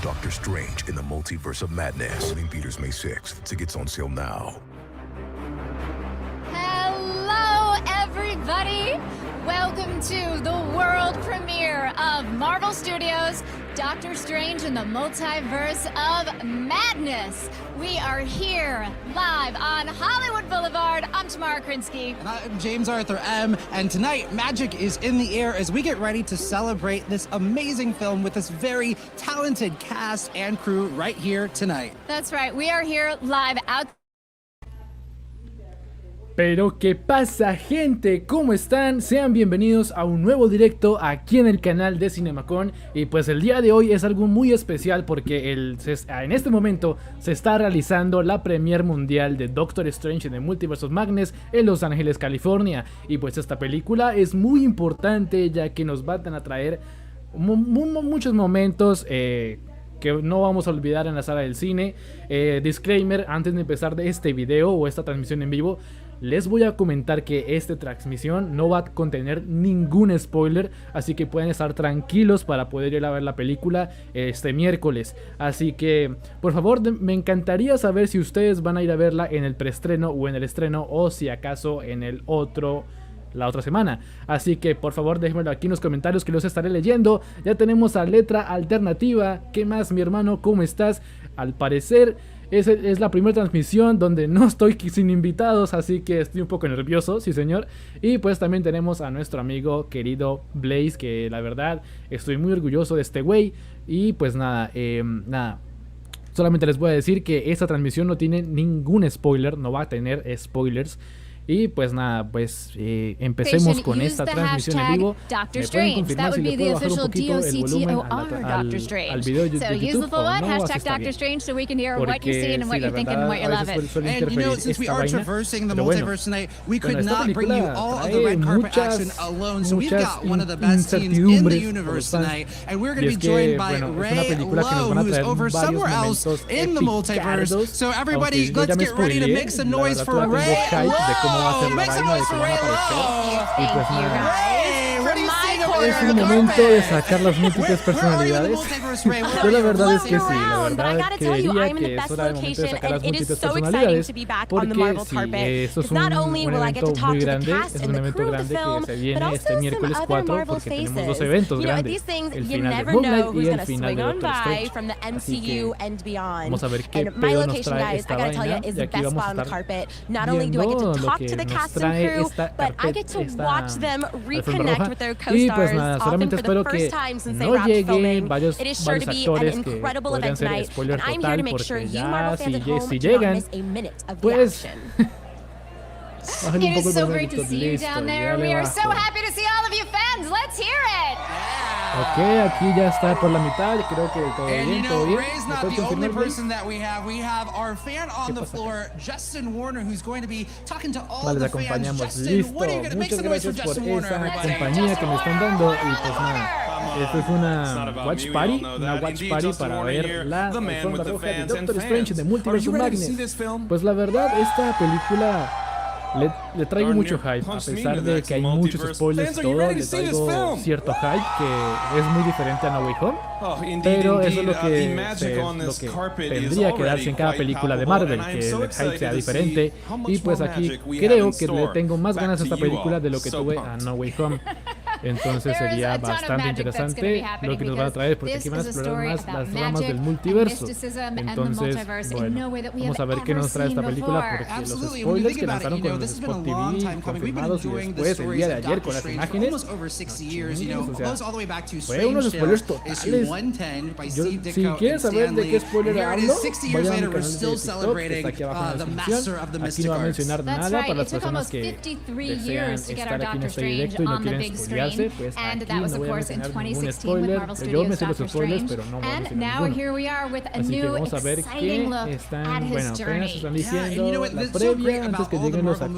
Doctor Strange in the Multiverse of Madness. In theaters May 6th. Tickets on sale now. Hello, everybody! Welcome to the world premiere of Marvel Studios' Doctor Strange in the Multiverse of Madness. We are here live on Hollywood Boulevard. I'm Tamara Krinsky. And I'm James Arthur M. And tonight, magic is in the air as we get ready to celebrate this amazing film with this very talented cast and crew right here tonight. That's right. We are here live out. Pero ¿qué pasa, gente? ¿Cómo están? Sean bienvenidos a un nuevo directo aquí en el canal de Cinemacon. Y pues el día de hoy es algo muy especial porque en este momento se está realizando la premiere mundial de Doctor Strange en el Multiverse of Madness en Los Ángeles, California. Y pues esta película es muy importante ya que nos van a traer muchos momentos que no vamos a olvidar en la sala del cine. Disclaimer, antes de empezar de este video o esta transmisión en vivo, les voy a comentar que esta transmisión no va a contener ningún spoiler, así que pueden estar tranquilos para poder ir a ver la película este miércoles. Así que, por favor, me encantaría saber si ustedes van a ir a verla en el preestreno o en el estreno, o si acaso en la otra semana. Así que por favor déjenmelo aquí en los comentarios que los estaré leyendo. Ya tenemos a Letra Alternativa. ¿Qué más, mi hermano? ¿Cómo estás? Al parecer es la primera transmisión donde no estoy sin invitados, así que estoy un poco nervioso, sí señor. Y pues también tenemos a nuestro amigo querido Blaze, que la verdad estoy muy orgulloso de este güey. Y pues nada, solamente les voy a decir que esta transmisión no tiene ningún spoiler, no va a tener spoilers. Y pues nada, pues empecemos con esta transmisión en vivo. Doctor Strange, that would be the official DOCTOR al video de so use the YouTube, full one, no, hashtag Doctor Strange, so we can hear what you're seeing and what you're thinking and what you love it. And you know, since we are traversing the multiverse tonight, we could not bring you all of the red carpet action alone. So we've got one of the best teams in the universe tonight, and we're going to be joined by Ray Lowe, who's over somewhere else in the multiverse. So everybody, let's get ready to make some noise for Ray Lowe. Make some noise for Ray Lowe. Thank you guys. What do you think over Es there un in the momento de carpet? sacar las múltiples personalidades. Yo la verdad es que sí, la verdad creería que es hora de momento de sacar las múltiples personalidades, porque sí, esto es un evento muy grande, es un evento grande que se viene este miércoles 4, porque tenemos dos eventos grandes, el final de Moon Knight y el final de Doctor Strange. Así que vamos a ver qué pedo nos trae esta vaina, y aquí vamos a estar viendo lo que nos trae esta carpeta, esta alfombra roja. Y pues nada, solamente espero que no lleguen varios actores que podrían ser spoiler total, porque ya si llegan, pues It is so great to see you down there. We are so happy to see all of you fans. Let's hear it. Ok, aquí ya está por la mitad. Creo que todo And bien, you todo know, bien. Ray's ¿Me not puedes the only confirmar, Ray? person that we have. We have our fan on the floor, Justin Warner, who's going to be talking to all Vale, the les fans. acompañamos. Justin, Listo. what are you going to make Muchas some noise for gracias por Justin Warner, esa everybody? compañía que me están dando. Y pues nada, esto es una watch party para ver la alfombra roja de Doctor Strange de Multiverse of Madness. Pues la verdad, esta película le traigo mucho hype, a pesar de que hay muchos spoilers y todo, le traigo cierto hype que es muy diferente a No Way Home, pero eso es lo que tendría que darse en cada película de Marvel, que el hype sea diferente, y pues aquí creo que le tengo más ganas a esta película de lo que tuve a No Way Home. Entonces sería bastante interesante lo que nos van a traer, porque aquí van a explorar más las ramas del multiverso. Entonces, bueno, vamos a ver qué nos trae esta película, porque los spoilers que lanzaron con los Spot TV confirmados y después el día de ayer con las imágenes, fue unos spoilers totales. Si quieren saber de qué spoiler hablo, vayan a mi canal de TikTok, que está aquí abajo en la descripción. Aquí no va a mencionar nada para las personas que desean estar aquí en este directo y no quieren spoilearse. Pues aquí no voy a mencionar ningún spoiler. Yo me sé los spoilers, pero no voy a mencionar ninguno. Así que vamos a ver qué están, bueno, apenas están diciendo la previa antes que lleguen los actores.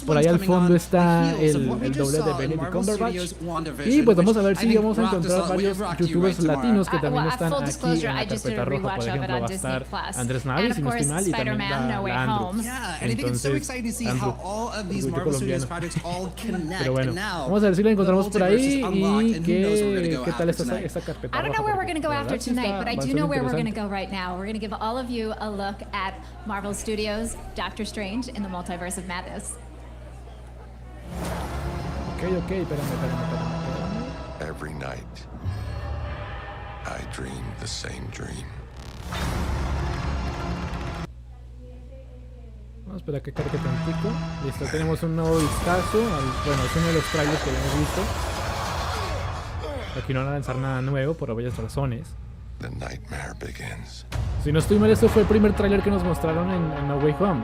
Por ahí al fondo está el doble de Benedict Cumberbatch. Y pues vamos a ver si vamos a encontrar varios youtubers latinos que también están aquí en la carpeta roja. Por ejemplo, va a estar Andrés Navi, si no estoy mal, y también la Andrew. Entonces, Andrew, orgullo colombiano. Pero bueno, vamos a ver si la encontramos encontramos por ahí y qué tal esta carpeta. I don't know where we're going to go after tonight, but I do know where we're going to go right now. We're going to give all of you a look at Marvel Studios' Doctor Strange in the Multiverse of Madness. Ok, espérame. Every night, I dream the same dream. Vamos a esperar que cargue tantico. Listo, tenemos un nuevo vistazo. Bueno, es uno de los trailers que habíamos visto. Aquí no van a lanzar nada nuevo por obvias razones. The nightmare begins. Si no estoy mal, esto fue el primer tráiler que nos mostraron en No Way Home.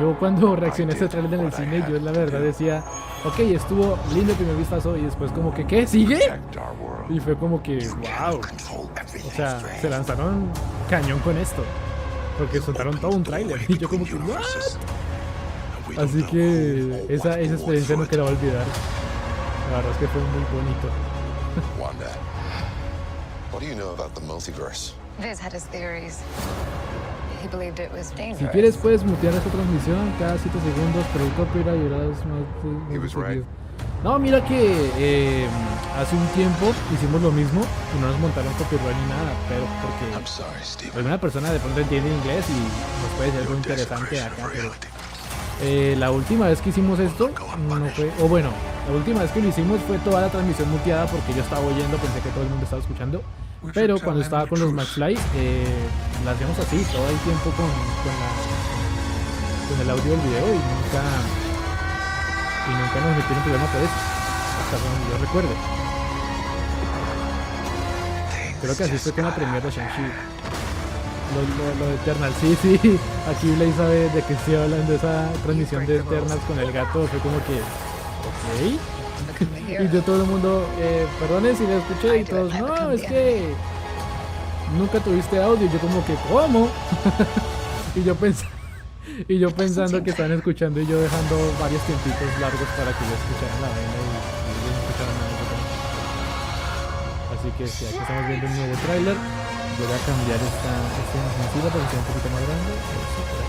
Yo cuando reaccioné a este tráiler en el cine, yo la verdad decía, ok, estuvo lindo el primer vistazo y después como que, ¿qué? ¿Sigue? Y fue como que, wow. O sea, se lanzaron cañón con esto. Porque soltaron todo un tráiler y yo como que, ¿what? Así que esa experiencia no quiero olvidar. La verdad es que fue muy bonito. Wanda, what do you know about the multiverse? Viz had his theories. He believed it was Si dangerous. quieres puedes mutear esta transmisión cada 7 segundos, pero el copyright es He was más... right. No, mira que hace un tiempo hicimos lo mismo y no nos montaron copyright ni nada, pero porque I'm sorry, Steven. alguna persona de pronto entiende inglés y nos puede ser algo interesante acá. Pero, la última vez que hicimos esto no fue, o bueno, la última vez que lo hicimos fue toda la transmisión muteada porque yo estaba oyendo, pensé que todo el mundo estaba escuchando. Pero cuando estaba con los McFly, la hacíamos así todo el tiempo con el audio del video y nunca nos metieron problema por eso, hasta donde yo recuerde. Creo que así fue con la primera de Shang-Chi. Lo de Eternal, sí, aquí Blaze sabe de qué estoy hablando, esa transmisión de Eternals con el gato, fue como que, ok. Y yo todo el mundo, perdone si le escuché y todos, no, es que nunca tuviste audio, y yo como que, ¿cómo? y yo pensando que estaban escuchando y yo dejando varios tiempitos largos para que yo escucharan la vaina y ellos no escucharan nada. Así que sí, aquí estamos viendo un nuevo tráiler. Voy a cambiar esta imagencita para que sea un poquito más grande. Eso, por ahí.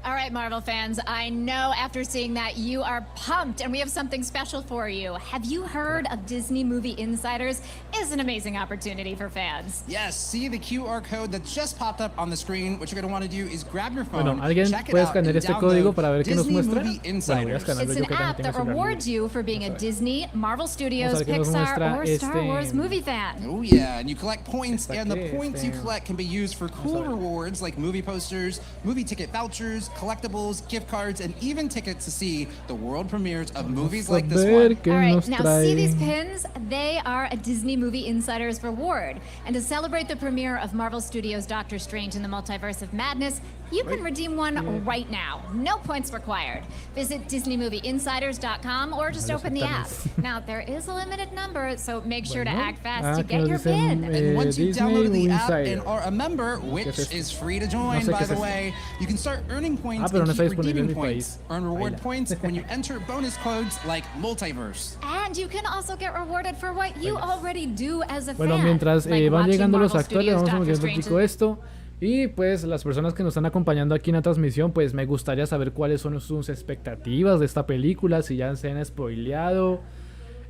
All right, Marvel fans, I know after seeing that you are pumped, and we have something special for you. Have you heard of Disney Movie Insiders? It's an amazing opportunity for fans. Yes, see the QR code that just popped up on the screen. What you're going to want to do is grab your phone, Bueno, ¿alguien check it puede out, and escanear este download código para ver qué nos Disney muestra? Movie Bueno, voy a Insiders. escanearlo It's yo an que también app tengo that celular rewards libre. you for being a Disney, Marvel Studios, Vamos a ver qué nos Pixar, muestra or Star Wars movie fan. Oh yeah, and you collect points, and the qué? points you collect can be used for cool rewards like movie posters, movie ticket vouchers, collectibles, gift cards, and even tickets to see the world premieres of movies like this one. ¿Qué All right, nos now trae? see these pins? They are a Disney Movie Insiders reward. And to celebrate the premiere of Marvel Studios' Doctor Strange in the Multiverse of Madness, you can redeem one right now. No points required. Visit DisneyMovieInsiders.com or just open the app. Now, there is a limited number, so make sure to act fast to que get nos your dicen, pin. And once you Disney download the Movie app and Insider. are a member, which es esto? is free to join, No sé qué by es the esto. way, you can start earning points pero and no está keep disponible en redeeming mi points. país. Earn reward Baila. points when you enter bonus codes like Multiverse. And you can also get rewarded for what you already do as a Bueno, fan. mientras like van watching llegando los Marvel actuales, Studios' vamos Doctor moviendo un Strange poquito esto. Y pues las personas que nos están acompañando aquí en la transmisión, pues me gustaría saber cuáles son sus expectativas de esta película, si ya se han spoileado,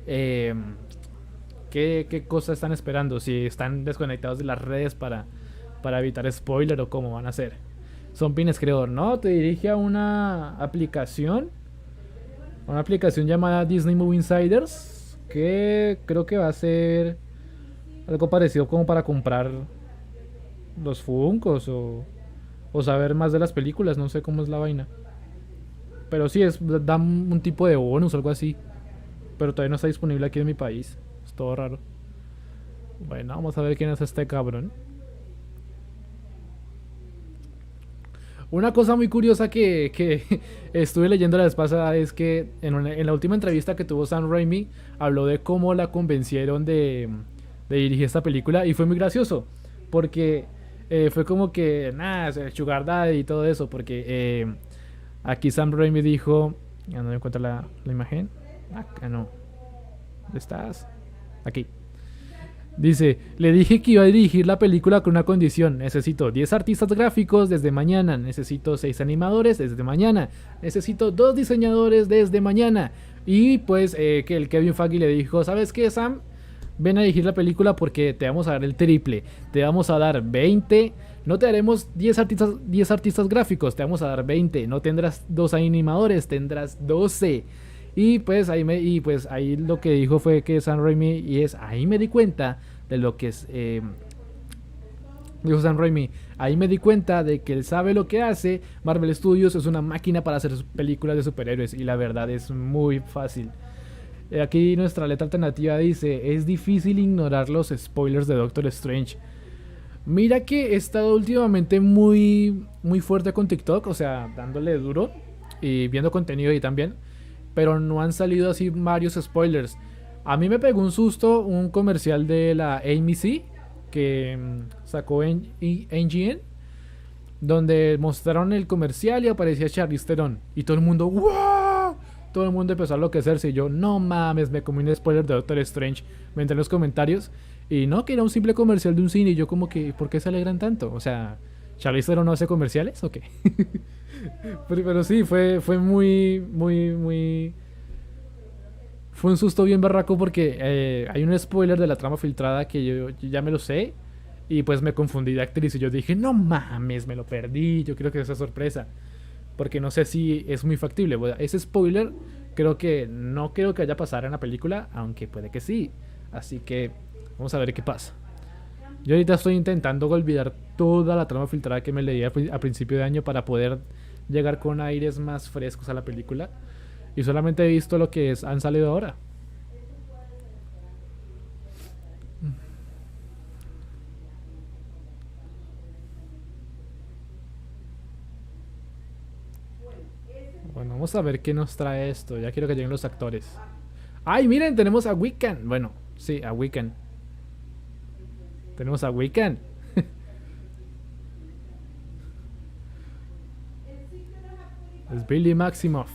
qué cosas están esperando, si están desconectados de las redes para evitar spoiler o cómo van a hacer. Son pines, creo, ¿no? Te dirige a una aplicación llamada Disney Movie Insiders, que creo que va a ser algo parecido como para comprar los Funkos o saber más de las películas, no sé cómo es la vaina. Pero sí, da un tipo de bonus o algo así. Pero todavía no está disponible aquí en mi país. Es todo raro. Bueno, vamos a ver quién es este cabrón. Una cosa muy curiosa que estuve leyendo la vez pasada es que en la última entrevista que tuvo Sam Raimi, habló de cómo la convencieron de dirigir esta película, y fue muy gracioso porque fue como que nada, Sugar Daddy y todo eso, porque aquí Sam Raimi dijo, ya no me encuentro la imagen, acá no, ¿dónde estás? Aquí. Dice, le dije que iba a dirigir la película con una condición. Necesito 10 artistas gráficos desde mañana. Necesito 6 animadores desde mañana. Necesito 2 diseñadores desde mañana. Y pues que el Kevin Feige le dijo, ¿sabes qué, Sam? Ven a dirigir la película porque te vamos a dar el triple. Te vamos a dar 20. No te daremos 10 artistas gráficos. Te vamos a dar 20. No tendrás 2 animadores, tendrás 12. Y pues ahí lo que dijo fue que Sam Raimi, ahí me di cuenta de lo que es, dijo Sam Raimi, ahí me di cuenta de que él sabe lo que hace. Marvel Studios es una máquina para hacer películas de superhéroes y la verdad es muy fácil. Aquí nuestra letra alternativa dice, es difícil ignorar los spoilers de Doctor Strange. Mira que he estado últimamente muy fuerte con TikTok, o sea, dándole duro y viendo contenido ahí también. Pero no han salido así varios spoilers. A mí me pegó un susto un comercial de la AMC que sacó en NGN, donde mostraron el comercial y aparecía Charlize Theron y todo el mundo ¡wow! Todo el mundo empezó a enloquecerse y yo, no mames, me comí un spoiler de Doctor Strange. Me entré en los comentarios y no, que era un simple comercial de un cine y yo como que, ¿por qué se alegran tanto? O sea, ¿Charlize Theron no hace comerciales o qué? Pero sí, fue muy... Fue un susto bien barraco porque hay un spoiler de la trama filtrada que yo ya me lo sé. Y pues me confundí de actriz y yo dije, no mames, me lo perdí, yo quiero que sea sorpresa. Porque no sé si es muy factible. Bueno, ese spoiler no creo que haya pasado en la película, aunque puede que sí. Así que vamos a ver qué pasa. Yo ahorita estoy intentando olvidar toda la trama filtrada que me leí a principio de año para poder llegar con aires más frescos a la película. Y solamente he visto lo que han salido ahora. Bueno, vamos a ver qué nos trae esto. Ya quiero que lleguen los actores. ¡Ay, miren! Tenemos a Wiccan. Bueno, sí, a Wiccan. Tenemos a Wiccan. Es Billy Maximoff.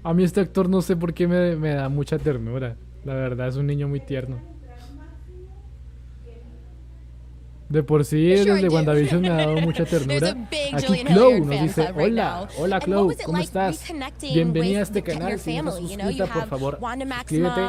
A mí este actor no sé por qué me da mucha ternura. La verdad es un niño muy tierno. De por sí, desde WandaVision me ha dado mucha ternura. Aquí Chloe nos dice, hola Chloe, ¿cómo estás? Bienvenida a este canal, si no estás suscrita, por favor, suscríbete,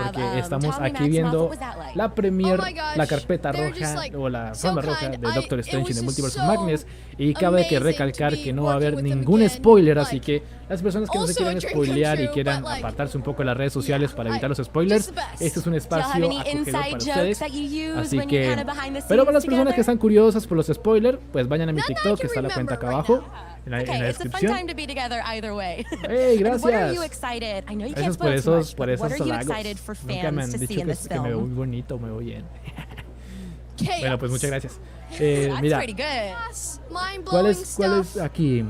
porque estamos aquí viendo la premiere, la carpeta roja, o la forma roja de Doctor Strange en el Multiverse of Madness, y cabe que recalcar que no va a haber ningún spoiler, así que las personas que no se quieran spoilear y quieran apartarse un poco de las redes sociales para evitar los spoilers, este es un espacio acogedor para ustedes, así que, pero para las personas que están curiosas por los spoilers, pues vayan a mi TikTok, que está la cuenta acá abajo, en la descripción. ¡Hey, gracias! Gracias por esos halagos. Nunca me han dicho que me veo muy bonito, me veo bien. Bueno, pues muchas gracias. Mira, ¿cuál es aquí?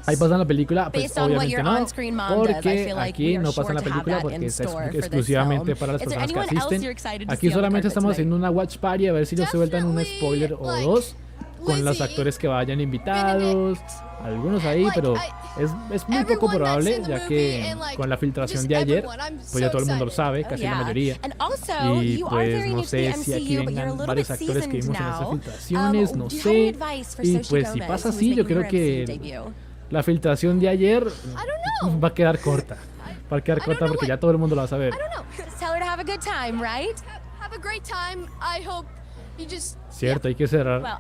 Ahí pasa en la película, pues obviamente no, porque aquí no pasa en la película porque es exclusivamente para las personas que asisten. Aquí solamente estamos haciendo una watch party a ver si nos sueltan un spoiler o dos con los actores que vayan invitados, algunos ahí, pero es muy poco probable, ya que con la filtración de ayer, pues ya todo el mundo lo sabe, casi la mayoría. Y pues no sé si aquí vengan varios actores que vimos en esas filtraciones, no sé. Y pues si pasa así, yo creo que la filtración de ayer va a quedar corta. Va a quedar corta porque ya todo el mundo lo va a saber. Cierto, hay que cerrar. La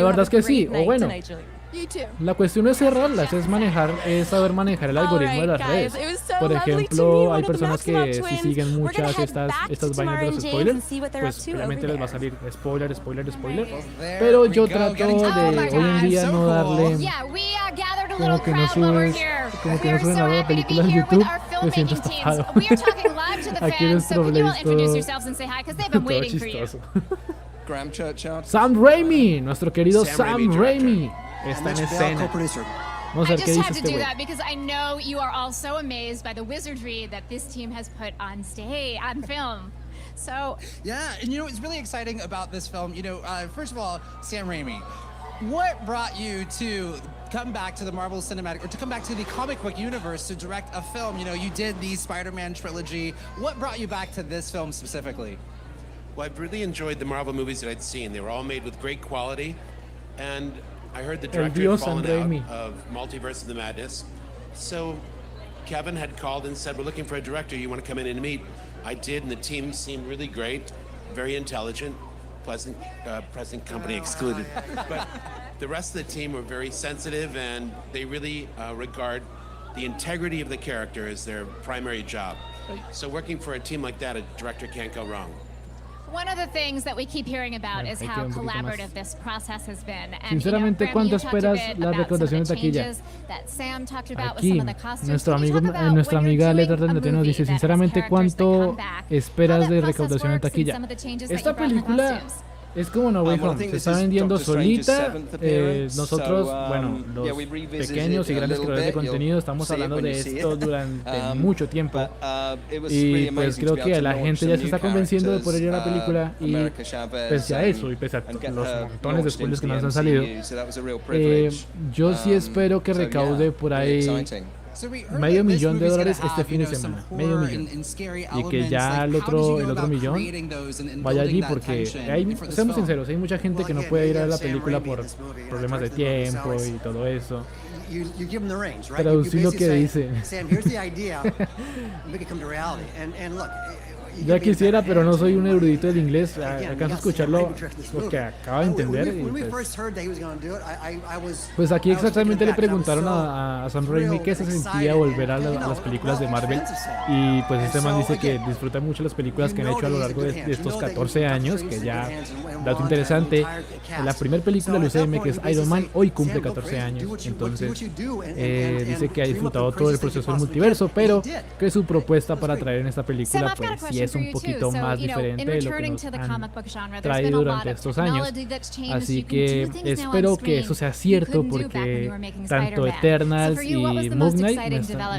verdad es que sí, o bueno, la cuestión no es cerrarlas, es saber manejar el algoritmo de las redes. Por ejemplo, hay personas que si siguen muchas estas vainas de los spoilers, pues realmente les va a salir spoiler. Pero yo trato de hoy en día no darle como que no suben a la película en YouTube. Me siento estafado. Aquí nuestro Blaze todo chistoso. Sam Raimi, nuestro querido Sam Raimi está en escena. Vamos a I ver qué just dice had to este do güey. that because I know you are all so amazed by the wizardry that this team has put on stage, on film. So yeah, and you know what's really exciting about this film, you know, first of all, Sam Raimi, what brought you to come back to the Marvel Cinematic, or to come back to the comic book universe to direct a film? You know, you did the Spider-Man trilogy. What brought you back to this film specifically? Well, I've really enjoyed the Marvel movies that I'd seen. They were all made with great quality, and I heard the director had fallen out of Multiverse of the Madness. So Kevin had called and said, we're looking for a director. You want to come in and meet? I did, and the team seemed really great, very intelligent, present company excluded. But the rest of the team were very sensitive, and they really regard the integrity of the character as their primary job. So working for a team like that, a director can't go wrong. one of the things that we keep hearing about is how collaborative this process has been. And, sinceramente, ¿cuánto esperas la recaudación de taquilla? Aquí, nuestra amiga Letra 33 nos dice, sinceramente, ¿cuánto esperas de recaudación de taquilla? Esta película es como No Way Home, se está vendiendo solita. Nosotros, bueno, los pequeños y grandes creadores de contenido estamos hablando de esto durante mucho tiempo, y pues creo que a la gente ya se está convenciendo de poder ir a la película, y pese a eso y pese a los montones de spoilers que nos han salido, yo sí espero que recaude por ahí $500,000 este fin de semana, $500,000, y que ya el otro millón vaya allí, porque seamos sinceros, hay mucha gente que no puede ir a la película por problemas de tiempo y todo eso. Traducí lo que dice. Ya quisiera, pero no soy un erudito del inglés. Alcanzo a escucharlo, lo que acabo de entender. Pues aquí exactamente le preguntaron a Sam Raimi qué se sentía volver a las películas de Marvel. Y pues este man dice que disfruta mucho las películas que han hecho a lo largo de estos 14 años. Que ya, dato interesante, la primera película de UCM, que es Iron Man, hoy cumple 14 años. Entonces dice que ha disfrutado todo el proceso del multiverso, pero que su propuesta para traer en esta película pues sí es un poquito más diferente de lo que nos han traído durante estos años. Así que espero que eso sea cierto, porque tanto Eternals y Moon Knight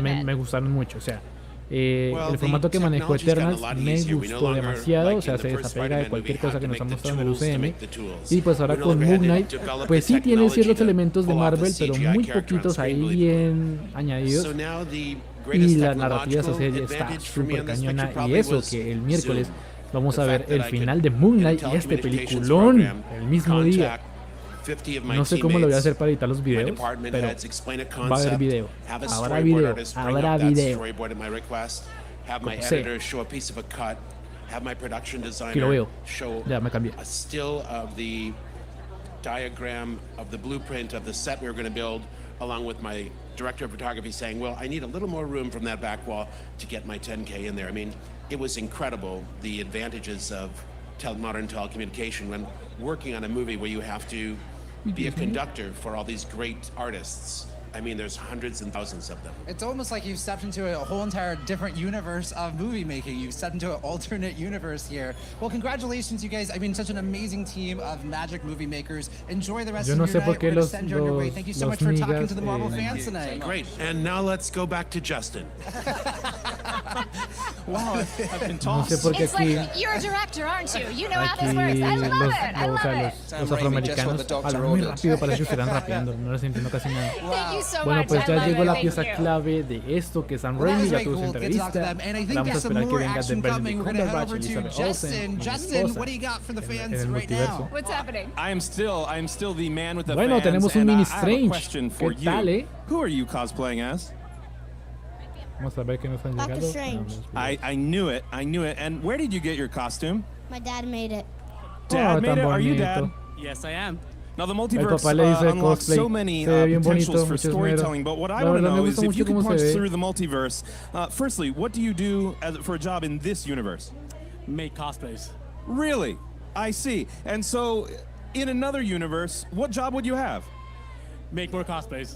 me gustaron mucho. O sea, el formato que manejó Eternals me gustó demasiado, o sea, se desapega de cualquier cosa que nos ha mostrado en el UCM. Y pues ahora con Moon Knight, pues sí tiene ciertos elementos de Marvel, pero muy poquitos ahí bien añadidos. Y la narrativa de esa serie está súper cañona, y eso que el miércoles vamos a ver el final de Moon Knight y este peliculón el mismo día. No sé cómo lo voy a hacer para editar los videos, pero va a haber video, habrá video. Aquí lo veo, ya me cambié. Along with my director of photography saying, well, I need a little more room from that back wall to get my 10K in there. I mean, it was incredible, the advantages of modern telecommunication when working on a movie where you have to be a conductor for all these great artists. I mean, there's hundreds and thousands of them. It's almost like you've stepped into a whole entire different universe of movie making. You've stepped into an alternate universe here. Well, congratulations, you guys. I mean, such an amazing team of magic movie makers. Enjoy the rest of your night. We're going to send you on your way. Thank you so much for talking to the Marvel fans tonight. Great. And now let's go back to Justin. Wow, I've been tossed. No sé por qué It's like, you're a director, aren't you? You know how this works. I love it. I love it. Los afroamericanos hablan muy rápido, parece que estuvieran rapeando. No les entiendo casi nada. Thank you so Bueno, much. pues ya llegó la Thank pieza you. clave de esto, que Sam Raimi ya tuvo su entrevista. Vamos a esperar que venga de Benedict Cumberbatch, Elizabeth Olsen, mi esposa, en el multiverso. What's happening? I'm still the man with the Bueno, fans, tenemos un and mini I have a Strange. question for ¿Qué tal, you. Who are you cosplaying as? Vamos a ver qué nos han llegado. Strange. I knew it. And where did you get your costume? My dad made it. Dad made tan it? Are you bonito. Dad? Yes, I am. Now the El multiverse papá le dice unlocks cosplay. so many Se ve bien bonito, potentials for mucho esmero. storytelling, but what I La want to verdad me know is gusta if you mucho could cómo punch se ve. through the multiverse. Firstly, what do you do for a job in this universe? Make cosplays. Really? I see. And so, in another universe, what job would you have? Make more cosplays.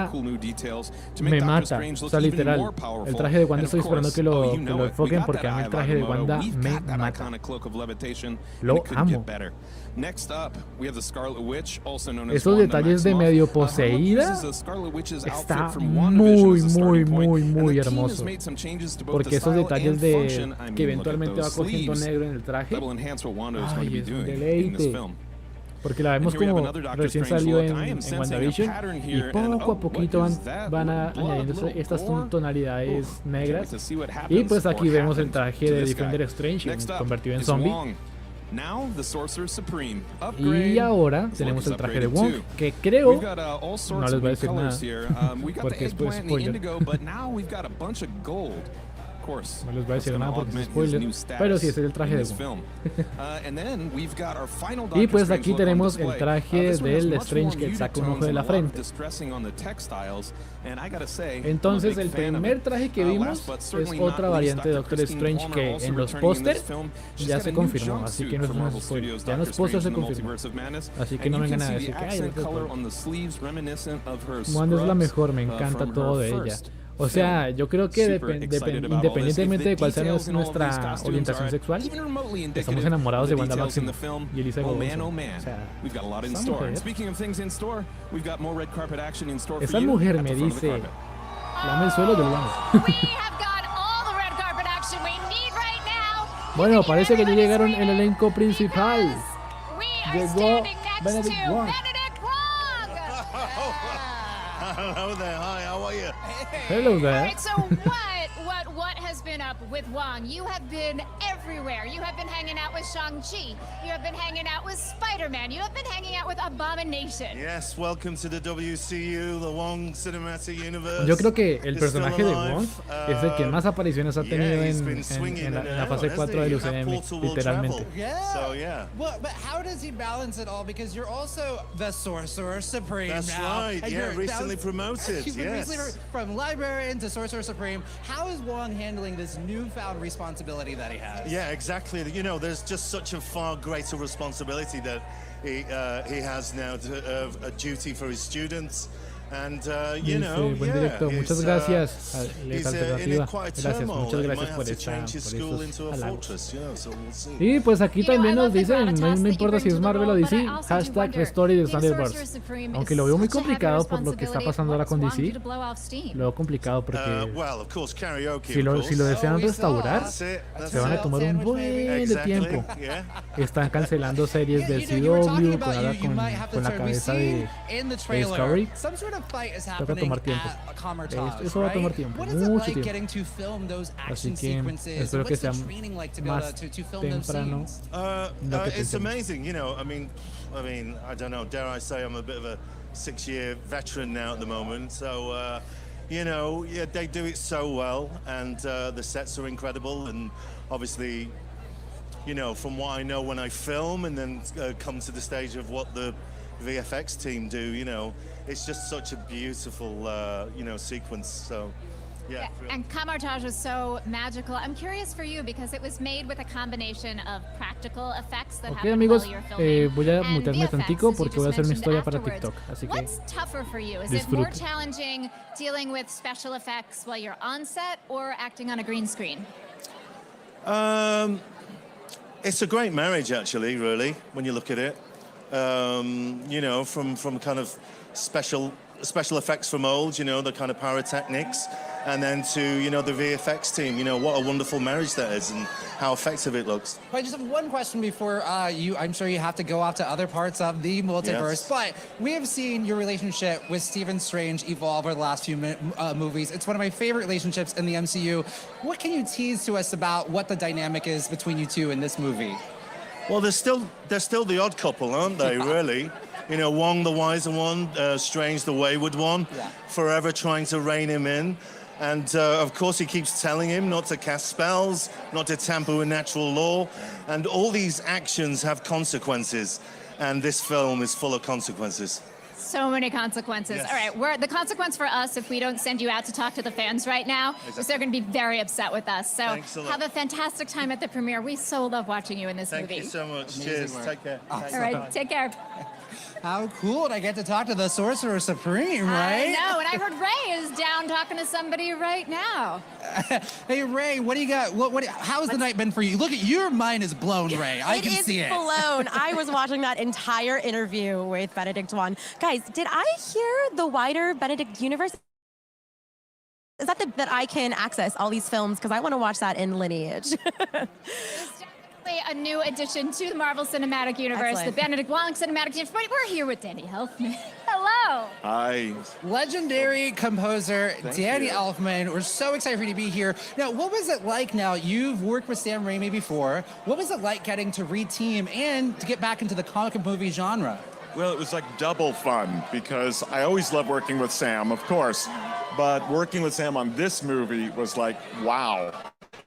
Wanda me mata, o sea, literal. El traje de Wanda estoy esperando que lo enfoquen porque a mí el traje de Wanda me mata. Lo amo. Esos detalles de medio poseída está muy hermoso. Porque esos detalles de que eventualmente va cogiendo negro en el traje, ay, es un deleite. Porque la vemos como recién salió en WandaVision y poco a poquito van añadiendo estas tonalidades negras. Y pues aquí vemos el traje de Defender Strange convertido en zombie. Y ahora tenemos el traje de Wong, que creo, no les voy a decir nada, porque después spoiler. No les voy a decir nada porque es spoiler, pero sí, ese es el traje de Wong. Y pues aquí tenemos el traje del Strange que saca un ojo de la frente. Entonces el primer traje que vimos es otra variante de Doctor Strange que en los pósters ya se confirmó, así que no es un spoiler. Ya en los pósters se confirmó, así que no vengan a decir que ay, Wanda es la mejor, me encanta todo de ella. O sea, yo creo que independientemente de cuál sea nuestra orientación sexual, estamos enamorados de Wanda Maximoff y Elisa Golden. O sea, esa mujer me dice, lame el suelo del baño. Bueno, parece que ya llegaron el elenco principal. Llegó Benedict Wong. Hello there, hi, how are you? Hello there. All right, so what has been up with Wong? You have been everywhere. You have been hanging out with Shang-Chi. You have been hanging out with Spider-Man. You have been hanging out with Abomination. Yes, welcome to the WCU, the Wong Cinematic Universe. Yo creo que el personaje de Wong es el que más apariciones ha tenido en la fase 4 del UCM, literalmente. So, yeah. Well, but how does he balance it all? Because you're also the Sorcerer Supreme now. That's right, yeah, recently promoted, yes. Recently from Librarian to Sorcerer Supreme. How is Wong handling this newfound responsibility that he has? Yeah, exactly. You know, there's just such a far greater responsibility that he has now, a duty for his students. And, you know, buen directo. Muchas gracias a la alternativa. Gracias, muchas gracias por estos halagos. Y pues aquí también nos dicen, no importa si es Marvel o DC, hashtag Restore the Thunderbolts. Aunque lo veo muy complicado por lo que está pasando ahora con DC. Lo veo complicado porque si lo desean restaurar, se van a tomar un buen de tiempo. Están cancelando series del CW con la cabeza de Discovery. Toca tomar tiempo. Eso va a tomar tiempo, mucho tiempo. Así que espero que sea más temprano. It's amazing, you know. I mean, I don't know. Dare I say I'm a bit of a 6-year veteran now at the moment. So, you know, yeah, they do it so well, and the sets are incredible, and obviously, you know, from what I know when I film, and then come to the stage of what the VFX team do, you know, it's just such a beautiful, you know, sequence. So, yeah. And Kamartaj was so magical. I'm curious for you because it was made with a combination of practical effects that happen amigos, while you're filming, voy a mutearme tantico porque voy a hacer mi historia para TikTok. Así que what's tougher for you? Is it more challenging dealing with special effects while you're on set or acting on a green screen? It's a great marriage, actually, really, when you look at it. You know, from kind of special effects from old, you know, the kind of pyrotechnics, and then to, you know, the VFX team. You know, what a wonderful marriage that is and how effective it looks. I just have one question before I'm sure you have to go off to other parts of the multiverse, but we have seen your relationship with Stephen Strange evolve over the last few movies. It's one of my favorite relationships in the MCU. What can you tease to us about what the dynamic is between you two in this movie? Well, they're still the odd couple, aren't they, really? You know, Wong the wiser one, Strange the wayward one, forever trying to rein him in. And, of course, he keeps telling him not to cast spells, not to tamper with natural law. And all these actions have consequences. And this film is full of consequences. So many consequences. Yes. All right, the consequence for us if we don't send you out to talk to the fans right now is they're going to be very upset with us. So have a fantastic time at the premiere. We so love watching you in this movie. Thank you so much. Cheers. Take care. All right, take care. How cool did I get to talk to the Sorcerer Supreme, right? I know, and I heard Ray is down talking to somebody right now. Hey, Ray, what do you got? How's the night been for you? Look, your mind is blown, Ray. I can see it. It is blown. I was watching that entire interview with Benedict Wong. Guys, did I hear the wider Benedict universe? Is that I can access all these films? Because I want to watch that in Lineage. A new addition to the Marvel Cinematic Universe, Excellent. the Benedict Wong Cinematic Universe. We're here with Danny Elfman. Hello. Hi. Legendary composer Danny you. Elfman. We're so excited for you to be here. Now, what was it like now? You've worked with Sam Raimi before. What was it like getting to re-team and to get back into the comic book movie genre? Well, it was like double fun because I always love working with Sam, of course. But working with Sam on this movie was like, wow.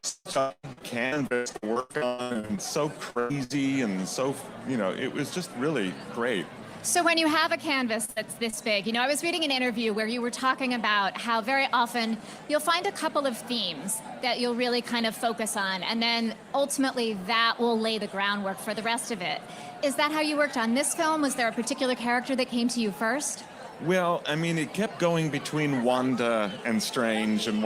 Such a canvas to work on and so crazy and so, it was just really great. So when you have a canvas that's this big, I was reading an interview where you were talking about how very often you'll find a couple of themes that you'll really kind of focus on, and then ultimately that will lay the groundwork for the rest of it. Is that how you worked on this film? Was there a particular character that came to you first? Well, I mean, it kept going between Wanda and Strange, and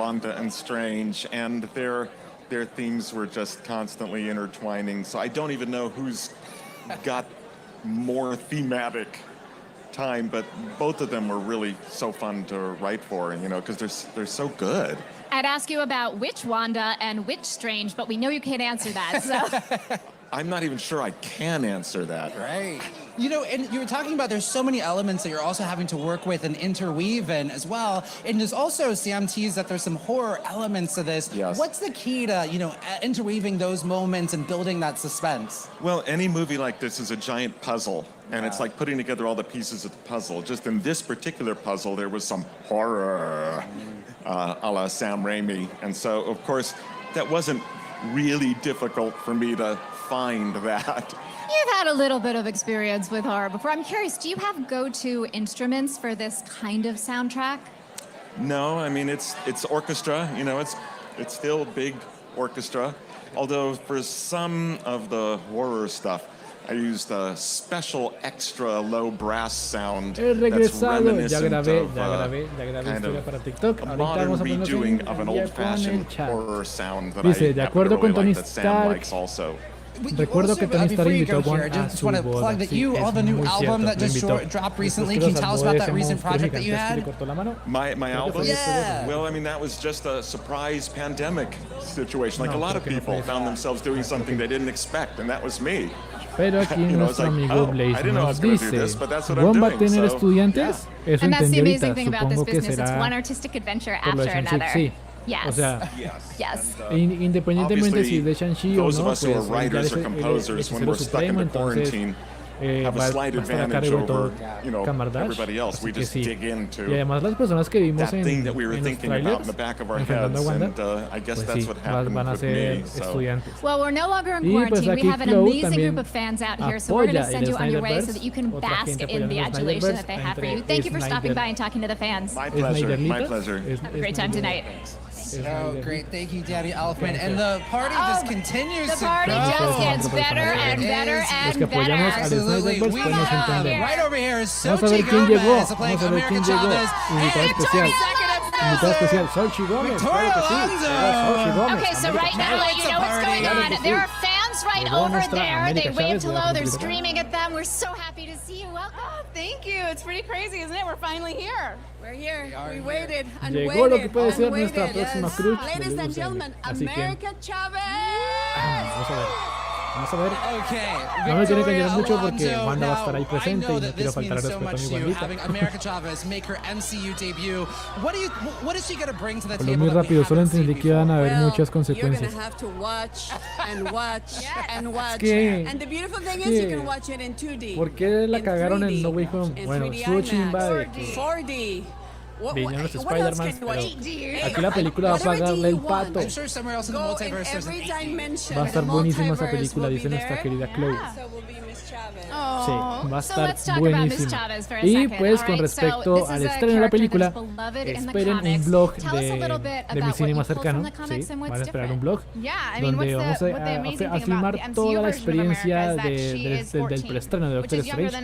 their themes were just constantly intertwining. So I don't even know who's got more thematic time, but both of them were really so fun to write for, because they're so good. I'd ask you about which Wanda and which Strange, but we know you can't answer that, so... I'm not even sure I can answer that. Right. And you were talking about there's so many elements that you're also having to work with and interweave in as well. And there's also, Sam teased that there's some horror elements to this. Yes. What's the key to, interweaving those moments and building that suspense? Well, any movie like this is a giant puzzle, and it's like putting together all the pieces of the puzzle. Just in this particular puzzle, there was some horror, a la Sam Raimi. And so, of course, that wasn't really difficult for me to find that. You've had a little bit of experience with horror before. I'm curious, do you have go-to instruments for this kind of soundtrack? No, I mean, it's orchestra, it's still big orchestra. Although for some of the horror stuff, I used a special extra low brass sound that's reminiscent of kind of a modern redoing of an old-fashioned horror sound that I happen to really like that Sam likes also. Recuerdo que Tony Stark invitó a Juan a su boda. Sí, all the new album that just dropped recently. Can you tell us about that recent project that you had? My album? Yeah. Well, I mean, that was just a surprise pandemic situation. Like a lot of people found themselves doing something they didn't expect, and that was me. Pero aquí nuestro amigo Blaze nos dice, ¿Juan va a tener estudiantes? Eso entendí ahorita, supongo que será por lo de Shang-Chi, sí. Yes. O sea, yes. Independientemente si es de Shang-Chi o no, pues el hechicero supremo, entonces va a estar a cargo de todo Camardash, así que sí. Y además las personas que vimos en los trailers enfrentando a Wanda, pues sí, van a ser estudiantes. Well, we're no longer in Y pues quarantine. aquí We have an Chloe amazing también group of fans out here, so we're going to apoya send el you on your way so Snyderverse. that you can Otra bask gente in apoyando the el adulation Snyderverse that they have for you. entre Thank you for stopping by and talking to the fans. My pleasure, my pleasure. Have a great time tonight. Oh, great. Thank you, Danny Elfman. And the party just continues The party just gets better and better and better. Absolutely. We have right over here is Vamos a ver quién llegó. playing Vamos a ver America quién llegó. Chavez. Invitado especial. Invitado especial, Xochitl Gómez. Victoria Claro que sí. Xochitl Alonso. Gómez. Okay, so right now, you know what's going on. There are fans right over there. They waved hello. They're screaming at them. We're so happy to see you. Welcome. Thank you. It's pretty crazy, isn't it? We're finally here. We're here. We waited and Llegó lo que waited puede and ser waited. nuestra próxima cruz. Ladies and gentlemen, America Chavez. Vamos a ver. Vamos a ver. Okay. No me tiene que ayudar mucho porque Wanda va a estar ahí presente y no quiero faltar al respeto a mi Wandita. Having America Chavez make her MCU debut. What is she going to bring to the table? Muy rápido, solo entendí que iban a haber muchas consecuencias. You're going to have to watch and watch and watch. ¿Qué? And the beautiful thing is you can watch it in 2D. ¿Por qué la cagaron en No Way Home? Bueno, estuvo chimba de que 4D. vinieron los Spider-Man, pero aquí la película va a pagarle el pato. I'm sure somewhere else in the multiverse there's an Va a estar buenísima esa película, dice nuestra querida Chloe. Sí, va a estar buenísima. Y pues con respecto al estreno de la película, esperen un vlog de mi cine más cercano. Sí, van a esperar un vlog donde vamos a filmar toda la experiencia del preestreno de Doctor Strange.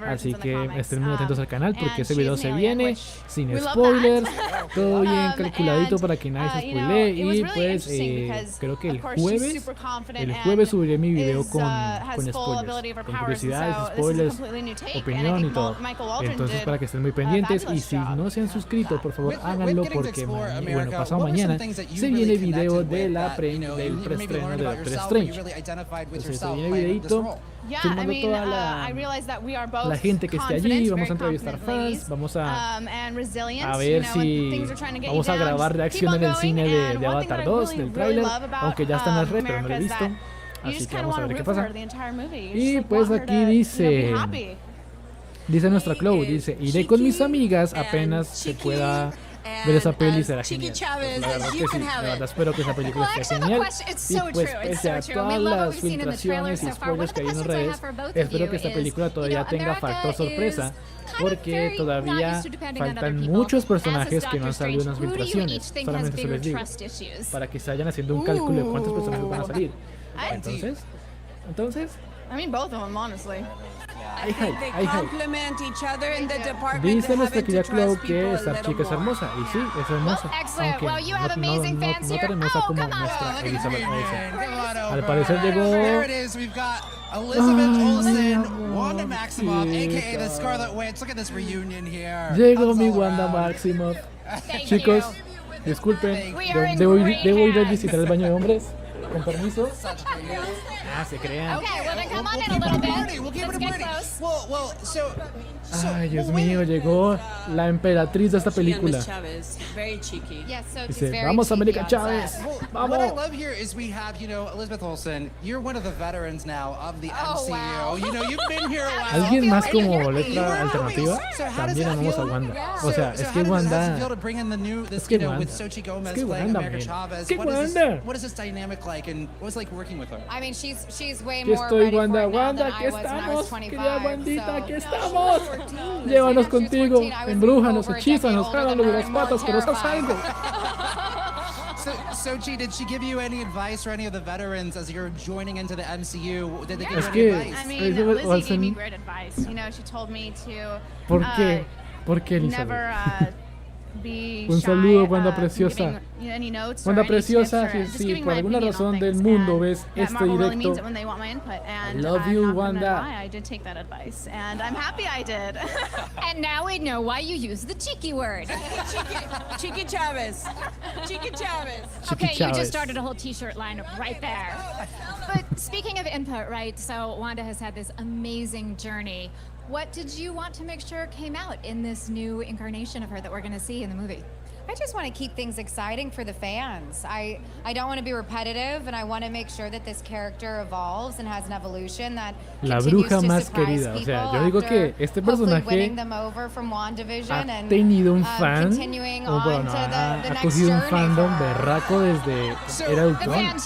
Así que estén muy atentos al canal porque ese video se viene sin spoilers, todo bien calculadito para que nadie se spoilee. Y pues creo que el jueves subiré mi video con spoilers. con curiosidades, spoilers, opinión y todo. Entonces para que estén muy pendientes y si no se han suscrito, por favor háganlo porque bueno, pasado mañana se viene video de del preestreno de Doctor Strange. Entonces se viene videito filmando toda la gente que esté allí, vamos a entrevistar fans, vamos a ver si vamos a grabar reacción en el cine de Avatar 2, del tráiler, aunque ya está en las redes, pero no lo he visto, así que vamos a ver qué pasa. Y pues aquí dice nuestra Chloe, dice, iré con mis amigas apenas se pueda ver esa peli, será genial. Pues la verdad que sí, la verdad espero que esa película esté genial. Y pues pese a todas las filtraciones y spoilers que hay en las redes, espero que esta película todavía tenga factor sorpresa, porque todavía faltan muchos personajes que no han salido en las filtraciones. Solamente se les digo, para que se vayan haciendo un cálculo de cuántos personajes van a salir. Entonces I mean, both of them, honestly. Dice nuestra querida Chloe que esa chica es hermosa, y sí, es hermosa, aunque no tan hermosa como nuestra Elizabeth Olsen. Al parecer llegó Elizabeth Olsen, Wanda Maximoff, aka the Scarlet Witch. Look at this reunion here. Llegó mi Wanda Maximoff. Chicos, disculpen, debo ir a visitar el baño de hombres. Con permiso. Se crean. Ay, Dios mío, llegó la emperatriz de esta película. Dice, vamos América Chávez. Vamos. What I love here is we have, Elizabeth Olsen. You're one of the veterans now of the MCU. You've been here a while. Alguien más como letra alternativa. También amamos a Wanda. O sea, es que Wanda. Es que Wanda. Es que Wanda. What is this dynamic like, and what was like working with her? I mean, she's way Aquí more estoy, ready Wanda, for it now than aquí I was when I was estamos, querida 25. Wandita, aquí estamos. Llévanos contigo, embrújanos, hechízanos, jálanos de las patas, que nos haz algo. Sochi, did she give you any advice or any of the veterans as you're joining into the MCU? Did they give Es you que, any advice? I mean, Lizzie gave me great advice. She told me to ¿Por qué? ¿Por qué, Elizabeth? never be Un shy, saludo, Wanda Preciosa. giving any notes Wanda or any Preciosa, tips or si just por giving my alguna opinion razón on del things, mundo and ves that este Marvel really means directo, it when they want my input, and love I'm you, not gonna Wanda. lie, I did take that advice, and I'm happy I did. And now we know why you use the cheeky word. Chiqui Chavez. Chiqui Chavez. Okay, you Chavez. just started a whole t-shirt line right there. But speaking of input, right, so Wanda has had this amazing journey. What did you want to make sure came out in this new incarnation of her that we're going to see in the movie? I just want to keep things exciting for the fans. I don't want to be repetitive, and I want to make sure that this character evolves and has an evolution that La bruja más querida. O sea, yo digo que este personaje ha tenido un fan, ha cogido un fandom berraco desde era Ultron.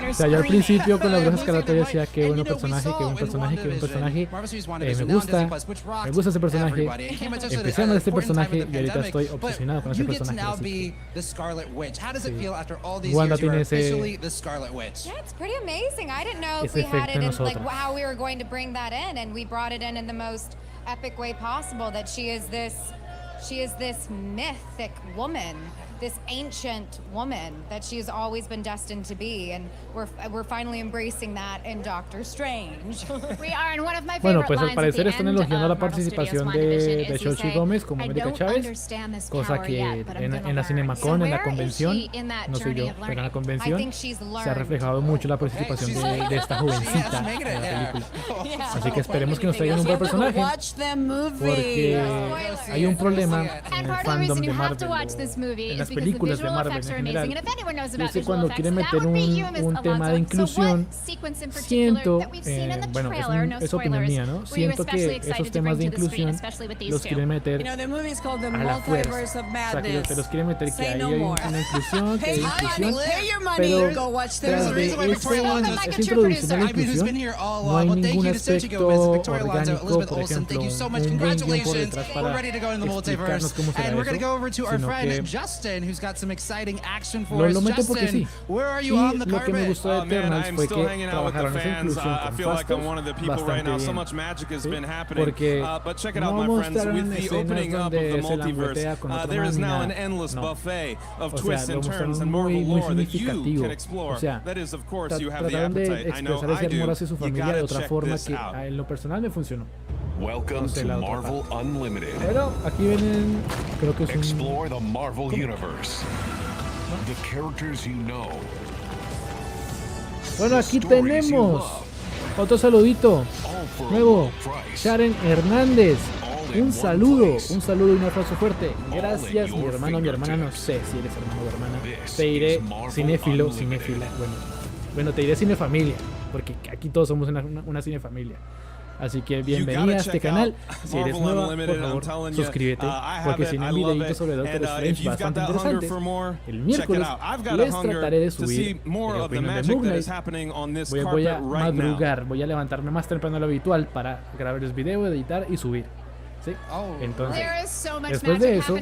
O sea, yo al principio con la bruja escarlata decía que buen personaje, que buen personaje, que buen personaje. Me gusta ese personaje. Empecé a amar este personaje y ahorita estoy obsesionado con ese personaje. Now be the Scarlet Witch. How does it feel after all these Wanda years? You're tiene officially the Scarlet Witch. Yeah, it's pretty amazing. I didn't know if we had it in, like how we were going to bring that in, and we brought it in the most epic way possible. That she is this mythic woman, this ancient woman that she has always been destined to be, and we're finally embracing that in Doctor Strange. We are in one of my Bueno, favorite pues al lines parecer at the están end elogiando la of Marvel participación Studios' WandaVision de is you Xochitl say, Gómez como "I América don't Chávez, understand this cosa power que yet, but I'm en gonna la learn." Cinemacon, So en la where is convención, she in that no soy yo, journey of pero en la learning? convención se ha reflejado mucho la participación de esta jovencita en la película. Así que esperemos que nos traigan un buen personaje, porque hay un problema en el fandom de Marvel, en las películas de Marvel en general. Y es que cuando quieren meter un tema de inclusión, siento, bueno, es opinión mía, ¿no? Siento que esos temas de inclusión los quieren meter a la fuerza. O sea, que los quieren meter que ahí hay una inclusión, que hay inclusión, pero tras de esa introducción de la inclusión no hay ningún aspecto orgánico, por ejemplo, un buen guión por detrás para explicar multiverse. And we're going to go over to our friend Justin, who's got some exciting action for us. Justin, where are you on the carpet? Oh man, I'm still hanging out with the fans. I feel like I'm one of the people right now. So much magic has been happening. But check it out, my friends. With the opening up of the multiverse, there is now an endless buffet of twists and turns and Marvel lore that you can explore. That is, of course, you have the appetite. I know I do. You gotta check this out. En lo personal me funcionó. Welcome to Marvel Unlimited. Pero aquí vienen, creo que es Explore the Marvel Universe. The characters you know. Bueno, aquí tenemos otro saludito nuevo. Sharon Hernández. Un saludo y un abrazo fuerte. Gracias, mi hermano, mi hermana. No sé si eres hermano o hermana. Te diré cinéfilo, cinéfila. Bueno, te diré cinefamilia, porque aquí todos somos una cinefamilia. Así que bienvenida a este canal. Si eres nueva, por favor, suscríbete, porque si no hay videitos sobre Doctor Strange bastante interesantes. El miércoles les trataré de subir la opinión de Moon Knight. Voy a madrugar, voy a levantarme más temprano de lo habitual para grabar el video, editar y subir. ¿Sí? Entonces, después de eso,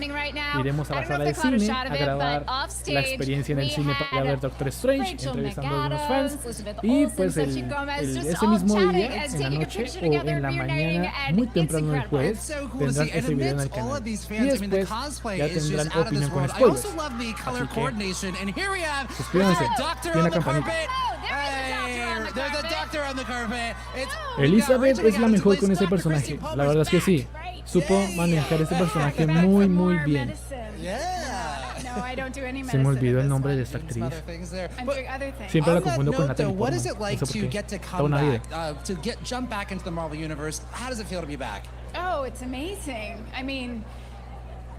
iremos a la sala de cine a grabar la experiencia en el cine para ver Doctor Strange, entrevistando a algunos fans. Y pues ese mismo día, en la noche o en la mañana, muy temprano del jueves, tendrán ese video en el canal. Y después ya tendrán opinión con spoilers. Así que suscríbanse, tiene la campanita. Elizabeth es la mejor con ese personaje, la verdad es que sí. Supo manejar este personaje muy bien. Se me olvidó el nombre de esta actriz. Siempre la confundo con Natalie Portman. No sé por qué. Toda una vida. Oh, it's amazing. I mean,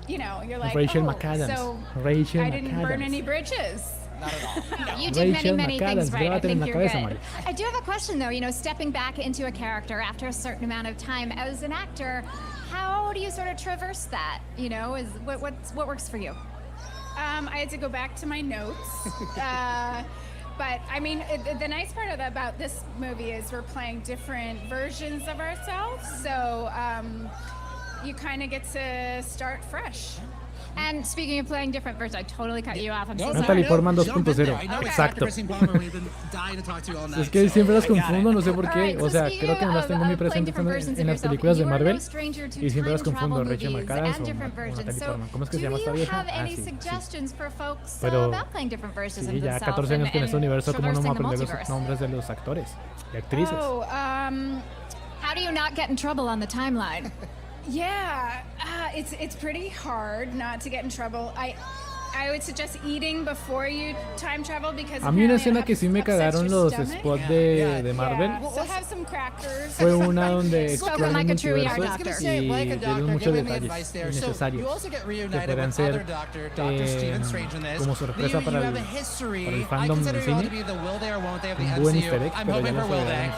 you know, you're like, Rachel oh, McAdams. so Rachel I didn't burn McAdams. any bridges. Not at all. No. You did Rachel many things McAdams, right. I think la you're cabeza, good. María. I do have a question though. You know, stepping back into a character after a certain amount of time as an actor, how do you sort of traverse that? You know, what works for you? I had to go back to my notes. But I mean, the nice part about this movie is we're playing different versions of ourselves. So you kind of get to start fresh. And speaking of playing different versions, I totally cut you off. I'm so Natalie sorry. Portman 2.0. Exacto. Es que siempre las confundo, no sé por qué. O sea, creo que no las tengo muy presentes en las películas de Marvel. Y siempre las confundo. Rachel McAdams o Natalie Portman. ¿Cómo es que se llama esta vieja? Ah, sí. Pero sí, ya 14 años con este universo, ¿cómo no me aprender los nombres de los actores y actrices? How do you not get in trouble on the timeline? Yeah, it's pretty hard not to get in trouble. I would suggest eating before you time travel because a mí una escena que sí me cagaron los spots de Marvel fue una donde exploran el multiverso y dieron muchos detalles innecesarios que podrían ser como sorpresa para el fandom del cine, un buen easter egg, pero ya no fue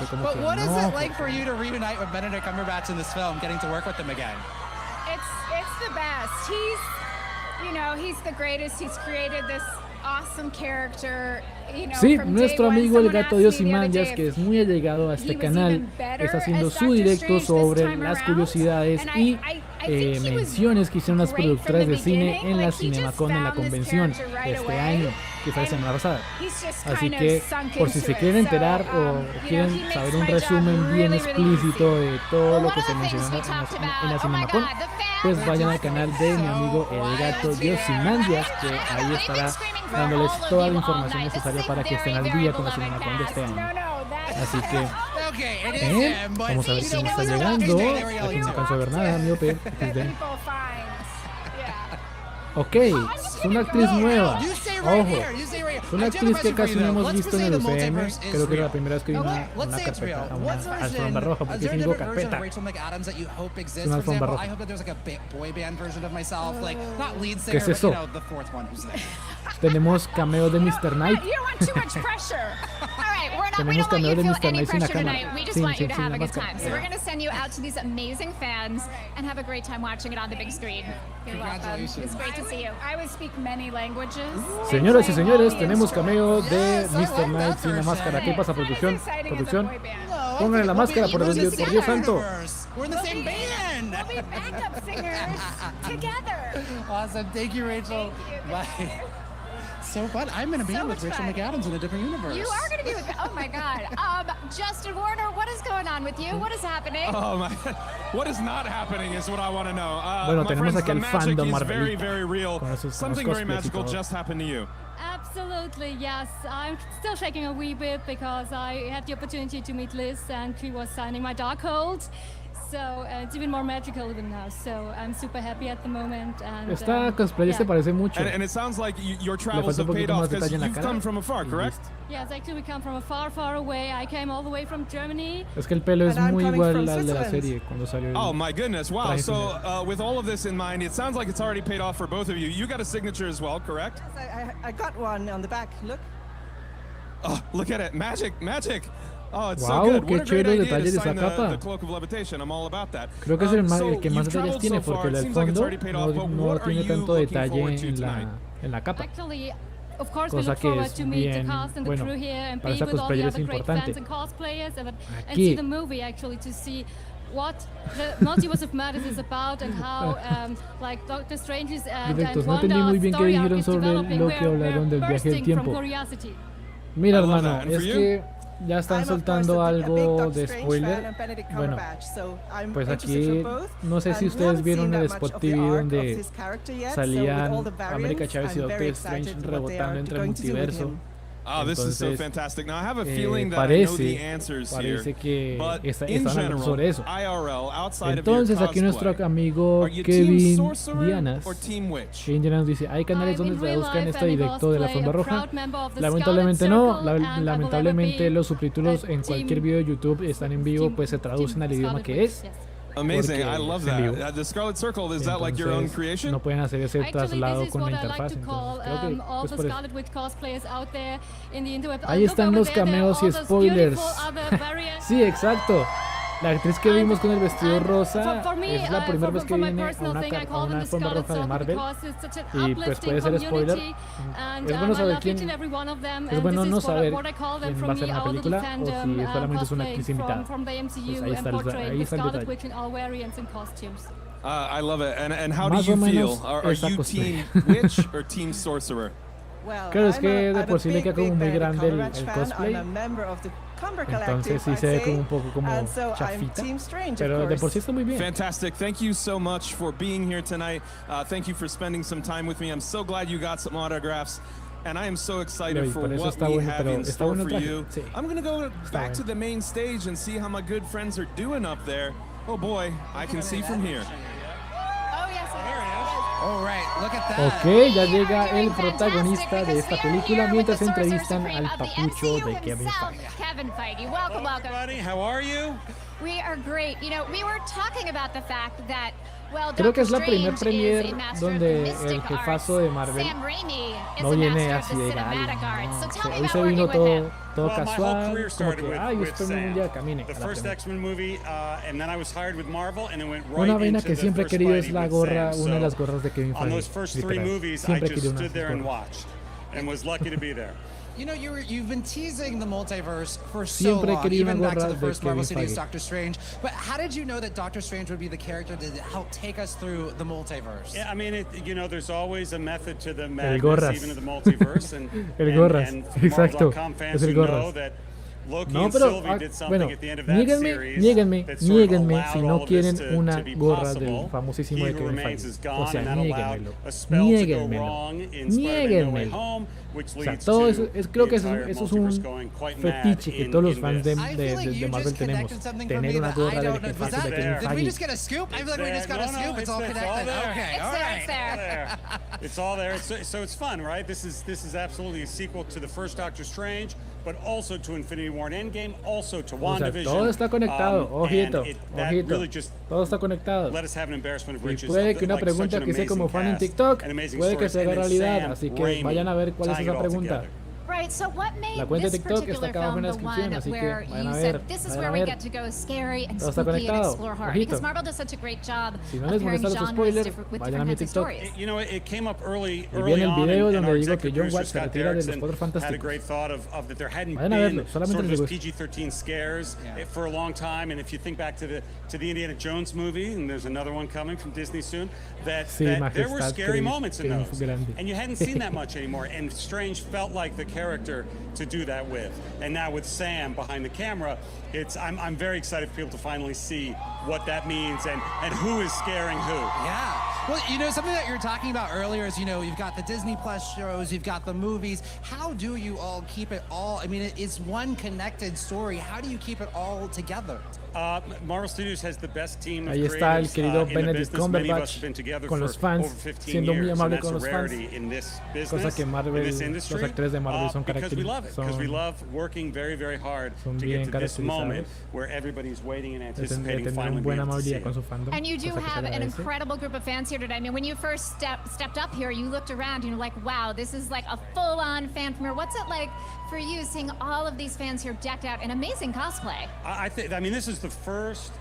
como que what is it like for you to reunite with Benedict Cumberbatch in this film, getting to work with him again? It's the best. You know, he's the greatest. He's created this awesome character. You know, sí, nuestro amigo el gato Diosimandias, que es muy allegado a este canal, está haciendo su directo sobre las curiosidades y menciones que hicieron las productoras de cine en la CinemaCon, en la convención de este año, que fue la semana pasada. Así que, por si se quieren enterar o quieren saber un resumen bien explícito de todo lo que se mencionó en la CinemaCon, pues vayan al canal de mi amigo el gato Diosimandias, que ahí estará dándoles toda la información necesaria para que estén al día con la CinemaCon de este año. Así que vamos a ver quién está llegando. Aquí no alcanzo a ver nada, miope. Ok, es una actriz nueva. Ojo, es una actriz que casi no hemos visto en el UCM. Creo que era la primera vez que vi una carpeta, una alfombra roja, porque tengo carpeta. Es una alfombra roja. ¿Qué es eso? Tenemos cameo de Mr. Knight. Tenemos cameo de Mr. Knight sin la cámara. Sin la máscara. So we're going to send you out to these amazing fans and have a great time watching it on the big screen. You're welcome. It's great to see you. I would speak many languages. Señoras y señores, tenemos cameo de Mr. Knight sin la máscara. ¿Qué pasa, producción? Producción. Pónganle la máscara, por Dios santo. We're in the same band. fun. We'll be backup singers together. Awesome. Thank you, Rachel. Thank you. Bye. So fun. I'm in a band with Rachel McAdams in a different universe. You are going to be with, oh my God. Justin Warner, what is going on with you? What is happening? Oh my, what is not happening is what I want to know. Bueno, my tenemos friends, aquí el fandom is Marvelita. very, very real. Something very magical just happened to you. Absolutely, yes. I'm still shaking a wee bit because I had the opportunity to meet Liz and she was signing my Darkhold. So it's even more magical even now. So I'm super happy at the moment. And, Esta cosplayer se parece mucho. And it sounds like your travels have paid off because you've come from afar, correct? Yes, actually we come from a far, far away. I came all the way from Germany. Es que el pelo es muy igual al de la serie cuando salió. Oh my goodness! Wow. So with all of this in mind, it sounds like it's already paid off for both of you. You got a signature as well, correct? Yes, I got one on the back. Look. Oh, look at it! Magic, magic. Oh, it's wow, so good. Qué What a great chévere idea detalle to de esa sign capa. the cloak of levitation. I'm all about that. Creo que es el que más detalles tiene porque el fondo no tiene tanto detalle en la capa. Actually, of course, we Cosa look que forward es to meet the bien, cast and the bueno, crew here and para be esa with all the cosplayer other es great importante. fans and cosplayers and Aquí. see the movie actually to see what the Multiverse of Madness is about and how like Doctor Strange's and no entendí muy bien qué dijeron sobre lo que hablaron del viaje del tiempo. Mira, hermano, es que ya están soltando algo de spoiler. Bueno, pues aquí no sé si ustedes vieron el spot TV donde salían América Chávez y Doctor Strange rebotando entre el multiverso. Oh, this is so fantastic. Now I have a feeling that I know the answers here, but in general, IRL, outside of your Entonces aquí nuestro cosplay, amigo are you Kevin Team Sorcerer Dianas or Team Witch? Kevin Dianas dice, hay canales donde traduzcan esto directo de la Alfombra Roja. Lamentablemente no, lamentablemente los subtítulos en cualquier video de YouTube están en vivo, pues se traducen al idioma que es. Amazing, I love that. The Scarlet Circle, is that like your own creation? No pueden hacer ese traslado con la interfaz. Ahí están los cameos y spoilers. Sí, exacto. La actriz que vimos con el vestido rosa es la primera vez que viene a una alfombra roja de Marvel y pues puede ser spoiler. Es bueno saber quién, es bueno no saber quién va a ser en la película o si solamente es una actriz invitada. Pues ahí está el detalle. I love it. And how do you feel? Are you Team Witch or Team Sorcerer? Claro, es que de por sí le queda como muy grande el cosplay. Entonces sí se ve como un poco como chafita, pero de por sí está muy bien. Fantastic. Thank you so much for being here tonight. Thank you for spending some time with me. I'm so glad you got some autographs. And I am so excited for what we have in store for you. I'm going to go back to the main stage and see how my good friends are doing up there. Oh boy, I can see from here. Ok, ya llega el protagonista de esta película mientras entrevistan al papucho de Kevin Feige. Kevin Feige, welcome, welcome. Everybody, how are you? We are great. You know, we were talking about the fact that, well, creo que es la primer premier donde el jefazo de Marvel no viene así de gala. Hoy se vino todo casual, como que, ay, espero un día camine. Una vaina que siempre he querido es la gorra, una de las gorras de Kevin Feige. Siempre he querido una. You know, you've been teasing the multiverse for so long, even back to the first Marvel series, Doctor Strange. But how did you know that Doctor Strange would be the character to help take us through the multiverse? Yeah, I mean, you know, there's always a method to the madness, even in the multiverse. And Marvel.com fans who know that Loki and Sylvie did something at the end of that series that sort of allowed si no all this quieren una to be gorra del possible. famosísimo He de who Kevin remains Feige. is O gone, sea, and that allowed niéguenmelo. a spell to go wrong in Spider-Man No Way Home, which leads to creo que the entire eso es un multiverse going quite mad fetiche que todos los fans de like Marvel tenemos. Tener una gorra del jefazo de Kevin Feige. Did we just get a scoop? I feel like we just got a scoop. It's all connected. Okay, all right. It's all there. So it's fun, right? This is absolutely a sequel to the first Doctor Strange, but also to Infinity War and Endgame, also to WandaVision. Todo está conectado, ojito, really just todo está conectado. Let us have an embarrassment of riches. Y puede que una pregunta que hice como fan en TikTok, puede que se haga realidad, así que vayan a ver cuál es esa pregunta. right, so what made La cuenta de this TikTok está particular acá abajo en la film the descripción, one así que where vayan you a said ver, this is vayan where a we ver. get to go scary and Todo está spooky and conectado. explore horror? Ojito. Because Marvel does such a great job Si no of les pairing molestan los genres spoilers, with vayan a mi different kinds of TikTok. stories. You know, it came up early Y viene el on, video and donde our digo que executive John producer Watts se Scott retira de los Derrickson Cuatro had a Fantásticos. great thought of that there hadn't Vayan a been verlo, solamente sort of les those gusta. PG-13 scares for a long time. And if you think back to the Indiana Jones movie, and there's another one coming from Disney soon, that there were scary moments in those, and you hadn't seen that much anymore. And Strange felt like the character to do that with. And now with Sam behind the camera, I'm very excited for people to finally see what that means and who is scaring who. Yeah. Well, you know, something that you're talking about earlier is, you know, you've got the Disney Plus shows, you've got the movies. How do you all keep it all? I mean, it's one connected story. How do you keep it all together? Marvel Studios has the best team of Ahí está el querido creatives, Benedict Cumberbatch con los fans, siendo muy amable con los fans, cosa que Marvel, los actores de Marvel son caracterizados, son bien caracterizados, de tener una buena amabilidad con su fandom. And you do have an incredible group of fans here today. I mean, when you first stepped up here, you looked around and you're like, wow, this is like a full-on fan premiere. What's it like for you seeing all of these fans here decked out in amazing cosplay? I mean, this is the first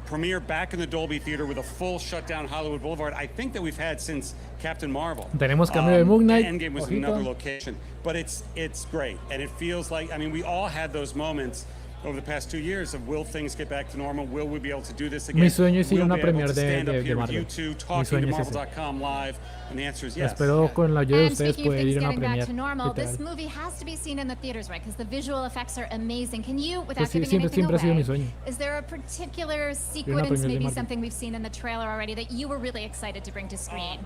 premiere back in the Dolby Theater with a full shutdown Hollywood Boulevard, I think, that we've had since Captain Marvel. Tenemos cambio de Moon Knight. Endgame was another location, but it's great, and it feels like, I mean, we all had those moments over the past 2 years of will things get back to normal? Will we be able to do this again? Mi sueño es ir a una We'll be able premiere to stand up de here with Marvel. you two, Mi talking sueño to es ese. Marvel.com live, and the answer is yes. Espero con la ayuda de And ustedes speaking of poder things ir a una getting back premiere. to normal, this Literal. movie has to be seen in the theaters, right? Because the visual effects are amazing. Can you, without Sí, giving anything siempre ha sido mi away, sueño. is there a particular una sequence, premiere de maybe Marvel. something we've seen in the trailer already, that you were really excited to bring to screen?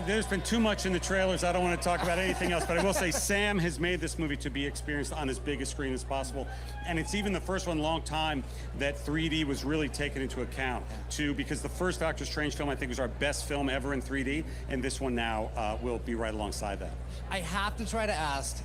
There's been too much in the trailers. I don't want to talk about anything else, but I will say Sam has made this movie to be experienced on as big a screen as possible. And it's even the first one in a long time that 3D was really taken into account too, because the first Doctor Strange film, I think, was our best film ever in 3D, and this one now will be right alongside that. I have to try to ask,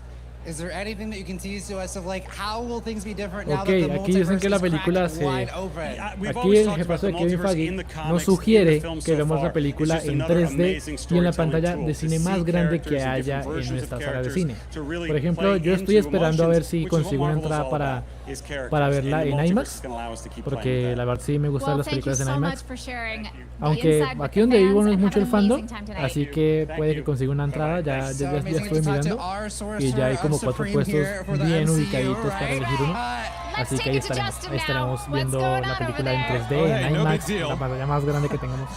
is there anything that you can tease to us of like how will things be different now that the aquí dicen que la multiverse película is se... wide open? Aquí el jefazo de Kevin Feige nos sugiere que vemos la película en 3D y en la pantalla de cine más grande que haya en esta sala de cine. Por ejemplo, yo estoy esperando a ver si consigo una entrada para verla en IMAX, porque la verdad sí me gustan las películas en IMAX. Aunque aquí donde vivo no es mucho el fandom, así que puede que consiga una entrada, ya estoy mirando y ya hay como 4 puestos bien ubicaditos para elegir uno. Así que ahí estaremos viendo la película en 3D, en IMAX, la pantalla más grande que tengamos.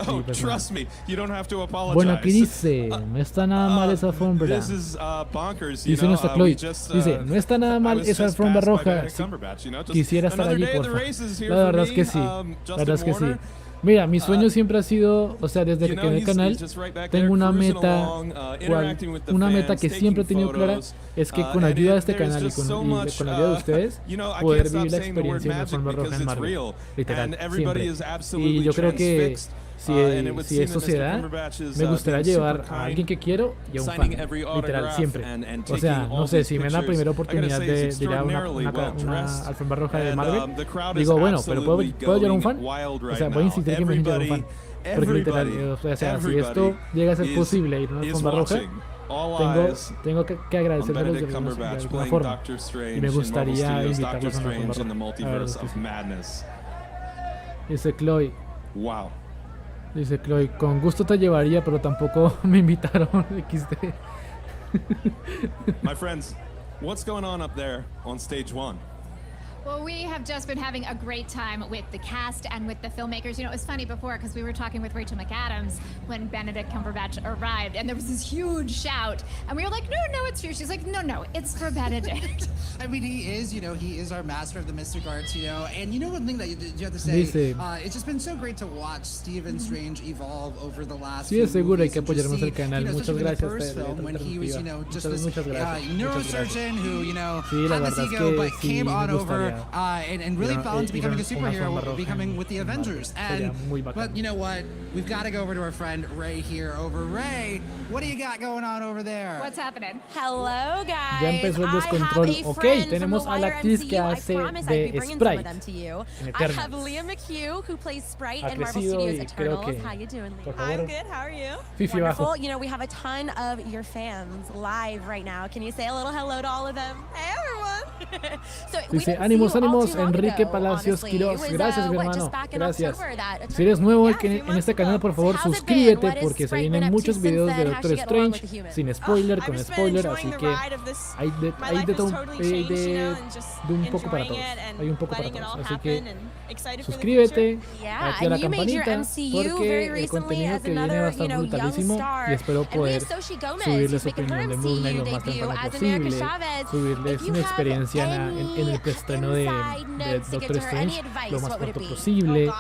Oh, trust me, you don't have to apologize. Bueno, aquí dice, no está nada mal esa alfombra. Dice nuestra Chloe, dice, no está nada mal esa alfombra roja. Quisiera estar allí, porfa. La verdad es que sí, la verdad es que sí. Mira, mi sueño siempre ha sido, o sea, desde que quedé en el canal, tengo una meta que siempre he tenido clara, es que con la ayuda de este canal y con la ayuda de ustedes, poder vivir la experiencia de una forma roja en Marvel, literal, siempre. Y yo creo que si eso se da, me gustaría llevar a alguien que quiero y a un fan, literal, siempre. O sea, no sé, si me dan la primera oportunidad de ir a una alfombra roja de Marvel, digo, bueno, pero ¿puedo llevar a un fan? O sea, voy a insistir que me lleve a un fan. Porque literal, o sea, si esto llega a ser posible ir a una alfombra roja, tengo que agradecerles de alguna forma. Y me gustaría invitarlos a una alfombra roja. Dice Chloe. Wow. Dice Chloe, con gusto te llevaría, pero tampoco me invitaron. XD. My friends, what's going on up there on stage 1? Well, we have just been having a great time with the cast and with the filmmakers. You know, it was funny before because we were talking with Rachel McAdams when Benedict Cumberbatch arrived, and there was this huge shout, and we were like, no, it's you. She's like, no, it's for Benedict. I mean, he is our master of the mystic arts, you know. And you know one thing that you have to say, it's just been so great to watch Stephen Strange evolve over the last few movies. Sí, seguro hay que apoyarnos el canal. Muchas gracias. First film when he was, just this neurosurgeon who, sí, la verdad es que came on over and really fell into becoming a superhero, becoming with the Avengers. But you know what? We've got to go over to our friend Ray here. Ray, what do you got going on over there? What's happening? Hello, guys. Ya empezó el descontrol. Ok, tenemos a la actriz que hace de Sprite en I have Leah McHugh, who plays Sprite in Marvel Studios Eternals. How you doing, Leah? I'm good. How are you? Fifi Wonderful. You know, we have a ton of your fans live right now. Can you say a little hello to all of them? Hey, everyone. Dice, ánimos, Enrique Palacios Quiroz. Gracias, mi hermano. Gracias. Si eres nuevo en este canal, por favor, suscríbete porque se vienen muchos videos de Doctor Strange sin spoiler, con spoiler, así que hay de todo, de un poco para todos. Hay un poco para todos. Así que suscríbete, activa la campanita porque el contenido que viene va a estar brutalísimo y espero poder subirles opinión de Moon Knight lo más temprano posible, subirles mi experiencia en el preestreno de Doctor Strange lo más pronto posible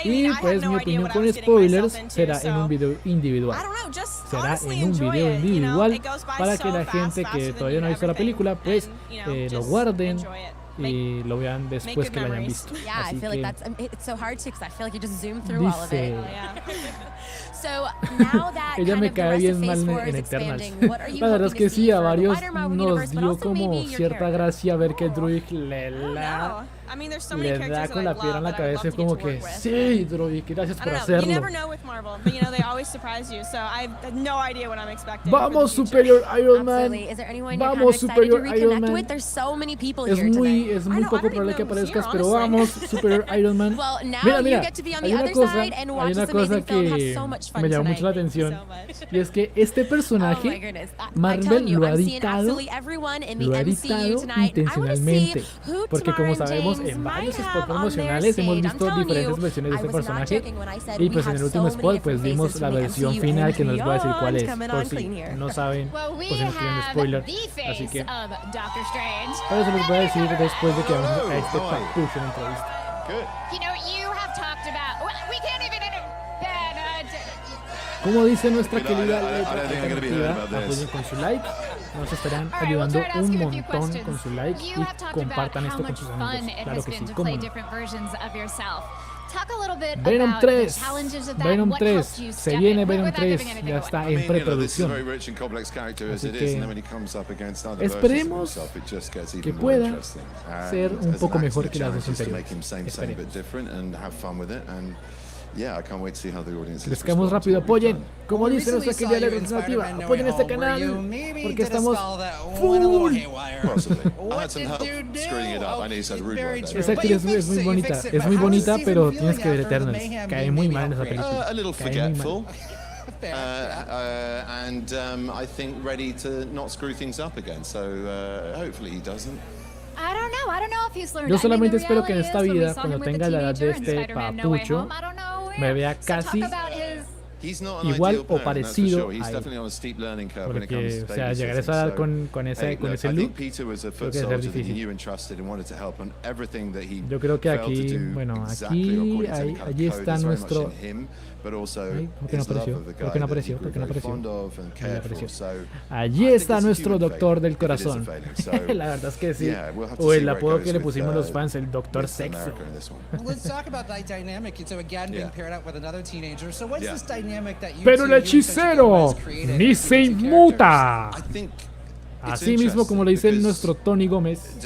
y pues mi opinión con spoilers será en un video individual. Será en un video individual para que la gente que todavía no ha visto la película pues lo guarden y lo vean después que lo hayan visto. Así que ella me cae bien mal en Eternals. La verdad es que sí, a varios nos dio como cierta gracia ver que Druid le da con la piedra en la cabeza y como que sí, Druid, gracias por hacerlo. Vamos, Superior Iron Man. Vamos, Superior Iron Man. Es muy poco probable que aparezcas, pero vamos, Superior Iron Man. Mira, hay una cosa que me llamó mucho la atención y es que este personaje Marvel lo ha editado intencionalmente, porque como sabemos en varios spots promocionales hemos visto diferentes versiones de este personaje y pues en el último spot pues vimos la versión final que no les voy a decir cuál es por si no saben, por si no quieren spoiler, así que pero se los voy a decir después de que vamos a este papucho en entrevista. Como dice nuestra querida letra alternativa, apoyen con su like, nos estarán ayudando un montón con su like y compartan esto con sus amigos. Claro que sí, cómo no. Venom 3, se viene Venom 3, ya está en preproducción. Así que esperemos que pueda ser un poco mejor que las dos anteriores. Les quedamos rápido, apoyen. Como dice nuestra querida alternativa, apoyen este canal porque estamos full. Esa actriz es muy bonita, pero tienes que ver Eternals. Cae muy mal en esa película. Cae muy mal. And I think ready to not screw things up again. So hopefully he doesn't. Yo solamente espero que en esta vida, cuando tenga la edad de este papucho, me vea casi igual o parecido a él. Porque, o sea, llegar a esa edad con ese look, creo que debe ser difícil. Yo creo que aquí, bueno, allí está nuestro... ¿Por qué no apareció? Allí está nuestro doctor del corazón. La verdad es que sí. O el apodo que le pusimos los fans, el Doctor Sexo. Pero el hechicero ni se inmuta. Así mismo como le dice nuestro Tony Gómez.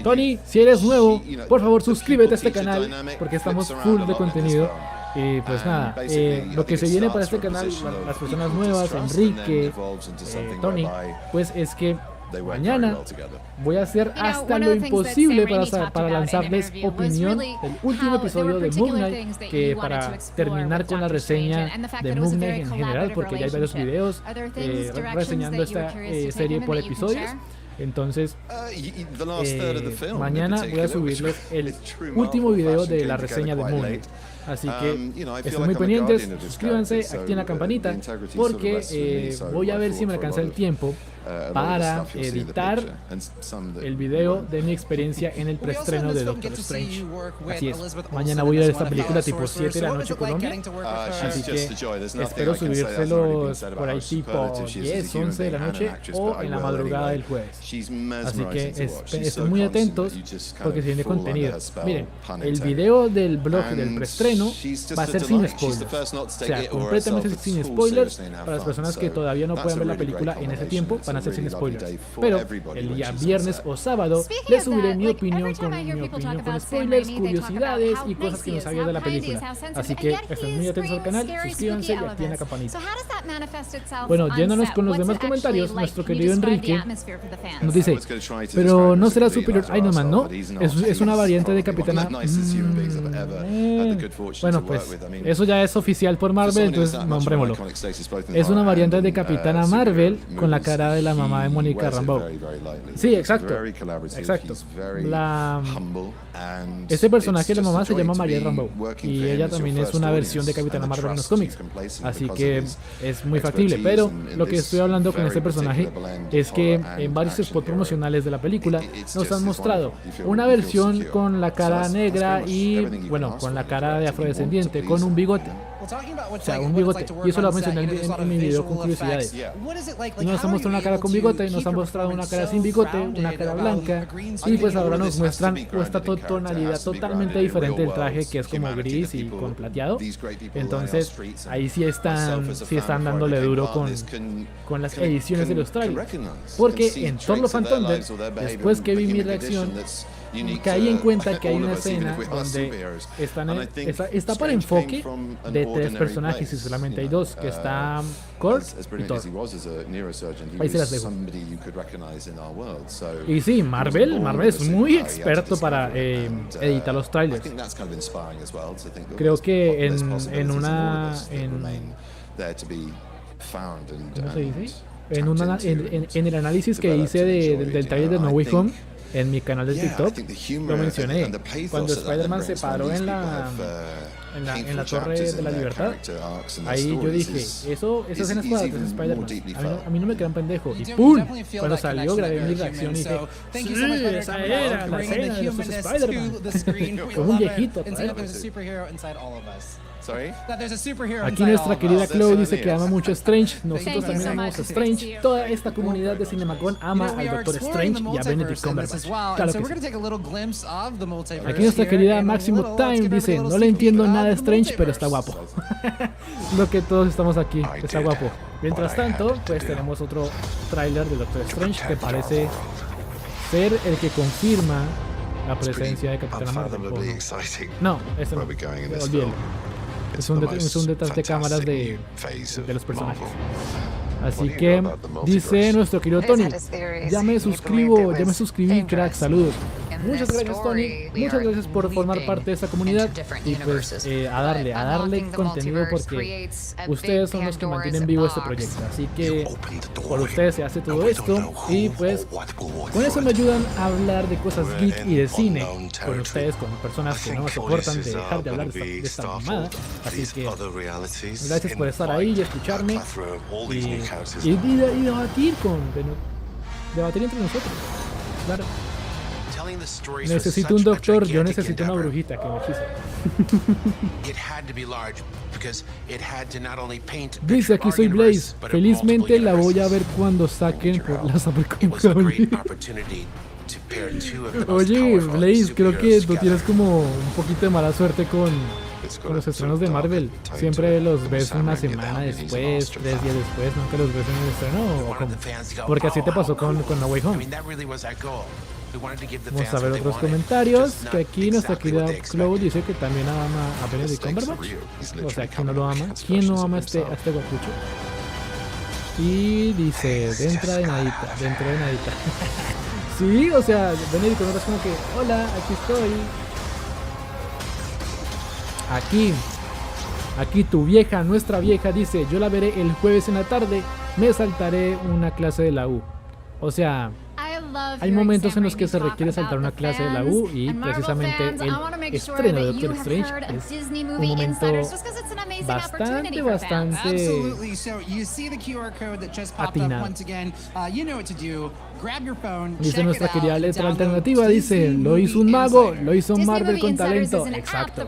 Tony, si eres nuevo, por favor suscríbete a este canal porque estamos full de contenido. Y pues nada, lo que se viene para este canal, las personas nuevas, Enrique, Tony, pues es que mañana voy a hacer hasta lo imposible para lanzarles opinión del último episodio de Moon Knight, que para terminar con la reseña de Moon Knight en general, porque ya hay varios videos reseñando esta serie por episodios. Entonces, mañana voy a subirles el último video de la reseña de Moon Knight. Así que estén muy pendientes, suscríbanse, activen la campanita, porque voy a ver si me alcanza el tiempo para editar el video de mi experiencia en el preestreno de Doctor Strange. Así es, mañana voy a ver esta película tipo 7 de la noche Colombia, así que espero subírselos por ahí tipo 10, 11 de la noche o en la madrugada del jueves. Así que estén muy atentos porque se viene contenido. Miren, el video del blog del preestreno va a ser sin spoilers, o sea, completamente sin spoilers. Para las personas que todavía no pueden ver la película en ese tiempo, van a ser sin spoilers. Pero el día viernes o sábado les subiré mi opinión con spoilers, curiosidades y cosas que no sabía de la película. Así que estén muy atentos al canal, suscríbanse y activen la campanita. Bueno, yéndonos con los demás comentarios, nuestro querido Enrique nos dice, pero no será superior Iron Man, ¿no? Es una variante de Capitana. Bueno, pues eso ya es oficial por Marvel, entonces nombrémoslo. Es una variante de Capitana Marvel con la cara de la mamá de Mónica Rambeau. Sí, exacto. Exacto. Ese personaje de la mamá se llama María Rambeau y ella también es una versión de Capitana Marvel en los cómics. Así que es muy factible. Pero lo que estoy hablando con este personaje es que en varios spots promocionales de la película nos han mostrado una versión con la cara negra y, bueno, con la cara de afrodescendiente, con un bigote. O sea, un bigote. Y eso lo mencioné en mi video con curiosidades. Y nos han mostrado una cara con bigote, nos han mostrado una cara sin bigote, una cara blanca. Y pues ahora nos muestran esta tonalidad totalmente diferente del traje, que es como gris y con plateado. Entonces ahí sí están dándole duro con las ediciones de los trailers. Porque en Thor Love and Thunder, después que vi mi reacción, caí en cuenta que hay una escena donde está para enfoque de 3 personajes y solamente hay 2, que está Kurt y Thor. Ahí se las dejo. Y sí, Marvel es muy experto para editar los trailers. Creo que ¿cómo se dice? En el análisis que hice del trailer de No Way Home en mi canal de TikTok, lo mencioné. Cuando Spider-Man se paró en la Torre de la Libertad, ahí yo dije, esa escena es para Spider-Man. A mí no me quedan pendejo. Y ¡pum! Cuando salió, grabé mi reacción y dije, sí, esa era la escena de los Spider-Man. Como un viejito. Aquí nuestra querida Chloe dice que ama mucho a Strange. Nosotros también amamos a Strange. Toda esta comunidad de CinemaCon ama al Doctor Strange y a Benedict Cumberbatch. Claro que sí. Aquí nuestra querida Maximo Time dice, no le entiendo nada de Strange, pero está guapo. Lo que todos estamos aquí, está guapo. Mientras tanto, pues tenemos otro tráiler de Doctor Strange que parece ser el que confirma la presencia de Capitana Marvel. No, este no, olvídalo. Es un detrás de cámaras de los personajes. Así que dice nuestro querido Tony, ya me suscribí, crack, saludos. Muchas gracias, Tony, muchas gracias por formar parte de esta comunidad y pues a darle contenido, porque ustedes son los que mantienen vivo este proyecto, así que por ustedes se hace todo esto y pues con eso me ayudan a hablar de cosas geek y de cine con ustedes, con personas que no me soportan de dejar de hablar de esta mamada. Así que gracias por estar ahí y escucharme y debatir entre nosotros, claro. Necesito un doctor, yo necesito una brujita que me hechice. Dice aquí soy Blaze, felizmente la voy a ver cuando saquen la Sabercon. Oye Blaze, creo que tú tienes como un poquito de mala suerte con los estrenos de Marvel. Siempre los ves una semana después, 3 días después, nunca los ves en el estreno, ¿o cómo? Porque así te pasó con No Way Home. Vamos a ver otros comentarios. Que aquí nuestra querida Chloe dice que también ama a Benedict Cumberbatch. O sea, ¿quién no lo ama? ¿Quién no ama a este guapucho? Y dice, dentro de nadita. Sí, o sea, Benedict Cumberbatch como que, hola, aquí estoy. Aquí tu vieja, nuestra vieja, dice, yo la veré el jueves en la tarde, me saltaré una clase de la U. O sea, hay momentos en los que se requiere saltar una clase de la U y precisamente el estreno de Doctor Strange es un momento bastante atinado. Dice nuestra querida letra alternativa, dice, lo hizo un mago, lo hizo Marvel con talento. Exacto.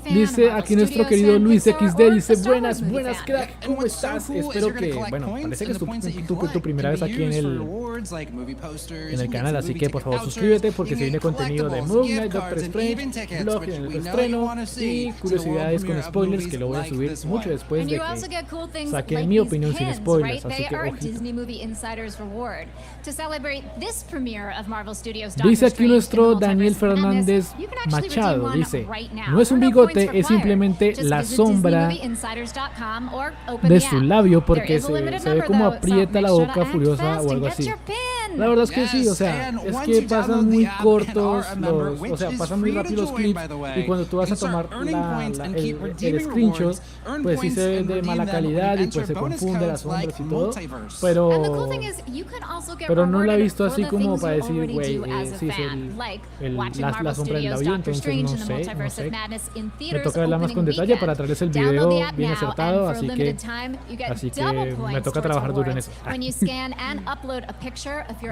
Dice aquí nuestro querido Luis XD, dice, buenas crack, ¿cómo estás? Espero que, bueno, parece que es tu primera vez aquí en el canal, así que por favor suscríbete porque se viene contenido de Moon Knight, Doctor Strange, blog en el estreno y curiosidades con spoilers que lo voy a subir mucho después de que saque mi opinión sin spoilers, así que ojito. Dice aquí nuestro Daniel Fernández Machado, dice, no es un bigote, es simplemente la sombra de su labio porque se ve como aprieta la boca furiosa o algo así. La verdad es que sí, o sea, es que pasan muy cortos o sea, pasan muy rápido los clips y cuando tú vas a tomar el screenshot, pues sí se ve de mala calidad y pues se confunde las sombras y todo, pero no la he visto así como para decir, güey, sí es la sombra del labio, entonces no sé. Me toca verla más con detalle para traerles el video bien acertado, así que me toca trabajar duro en eso.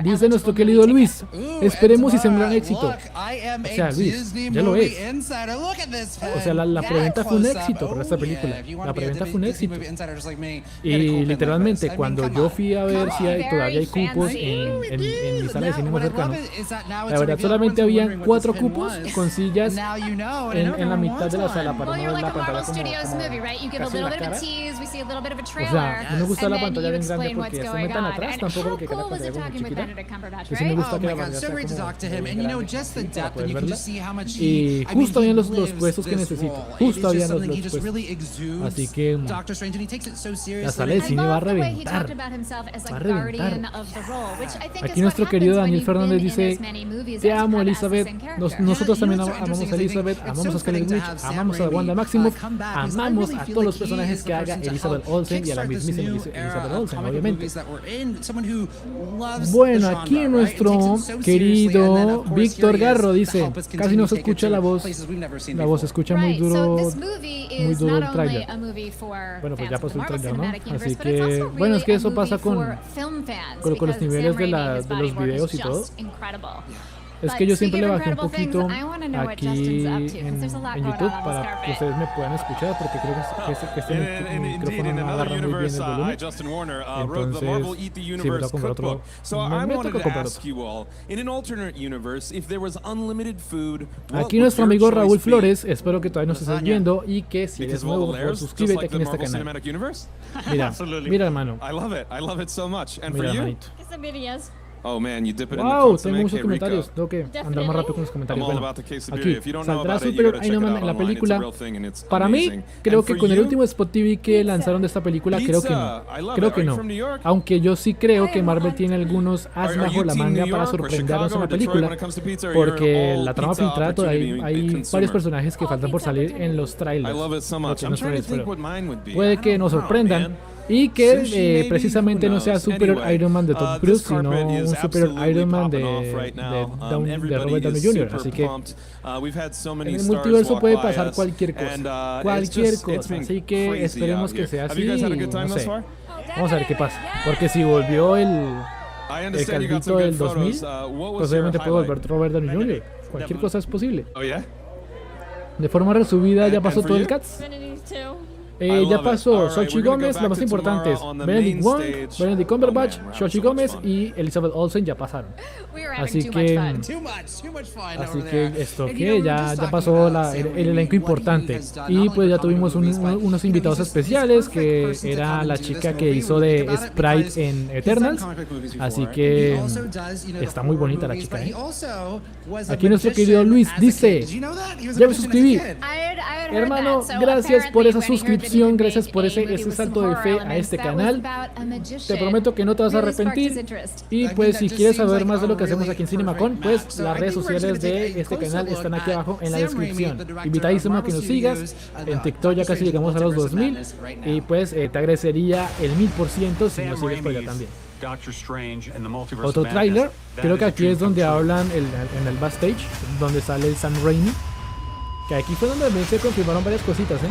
Dice nuestro querido Luis, esperemos y sea un gran éxito. O sea, Luis, ya lo es. O sea, la preventa fue un éxito para esta película. La preventa fue un éxito. Y literalmente, cuando yo fui a ver si todavía hay cupos en mi sala de cine más cercano, la verdad solamente habían 4 cupos con sillas en la mitad de la sala para no ver la pantalla como casi la cara. O sea, no me gusta la pantalla bien grande porque se metan atrás, tampoco porque cada pantalla es muy chiquita. Y sí me gusta que la pantalla sea como para poder verla. Y justo habían los puestos que necesito. Justo habían los puestos. Así que la sala de cine va a reventar. Va a reventar. Aquí nuestro querido Daniel Fernández dice, te amo Elizabeth, nosotros también amamos a Elizabeth, amamos a Scarlet Witch, amamos a Wanda Maximoff, amamos a todos los personajes que haga Elizabeth Olsen y a la mismísima Elizabeth Olsen, obviamente. Bueno, aquí nuestro querido Víctor Garro dice, casi no se escucha la voz se escucha muy duro el trailer. Bueno, pues ya pasó el trailer, ¿no? Así que, bueno, es que eso pasa con los niveles de los videos y todo. Es que yo siempre le bajé un poquito aquí en YouTube para que ustedes me puedan escuchar porque creo que este micrófono no agarra muy bien el volumen. Entonces, sí, me toca comprar otro. Me toca comprar otro. Aquí nuestro amigo Raúl Flores, espero que todavía nos estés viendo y que si eres nuevo, por favor, suscríbete aquí en este canal. Mira hermano. Mira hermanito. Oh man, you dip it wow, in the tengo muchos comentarios. Tengo que andar más rápido con los comentarios. Bueno, aquí saldrá Superior Iron Man en la película. Para mí, creo que con el último spot TV que lanzaron de esta película, creo que no. Creo que no. Aunque yo sí creo que Marvel tiene algunos as bajo la manga para sorprendernos en la película. Porque la trama filtrada todavía hay varios personajes que faltan por salir en los trailers. Puede que nos sorprendan. Y que precisamente no sea Superior Iron Man de Tom Cruise, sino un Superior Iron Man de Robert Downey Jr. Así que en el multiverso puede pasar cualquier cosa. Cualquier cosa. Así que esperemos que sea así. No sé. Vamos a ver qué pasa. Porque si volvió el calvito del 2000, pues obviamente puede volver Robert Downey Jr. Cualquier cosa es posible. De forma resumida, ya pasó todo el Cats. Ya pasó Xochitl Gómez, las más importantes, Benedict Wong, Benedict Cumberbatch, Xochitl Gómez y Elizabeth Olsen ya pasaron. Así que esto que ya pasó el elenco importante. Y pues ya tuvimos unos invitados especiales, que era la chica que hizo de Sprite en Eternals. Así que está muy bonita la chica, ¿eh? Aquí nuestro querido Luis dice, ya me suscribí. Hermano, gracias por esa suscripción, gracias por ese salto de fe a este canal. Te prometo que no te vas a arrepentir. Y pues si quieres saber más de lo que hacemos aquí en CinemaCon, pues las redes sociales de este canal están aquí abajo en la descripción. Invitadísimo a que nos sigas. En TikTok ya casi llegamos a los 2000. Y pues te agradecería el 1000% si nos sigues por allá también. Otro tráiler, creo que aquí es donde hablan en el backstage, donde sale el Sam Raimi. Que aquí fue donde también se confirmaron varias cositas, ¿eh?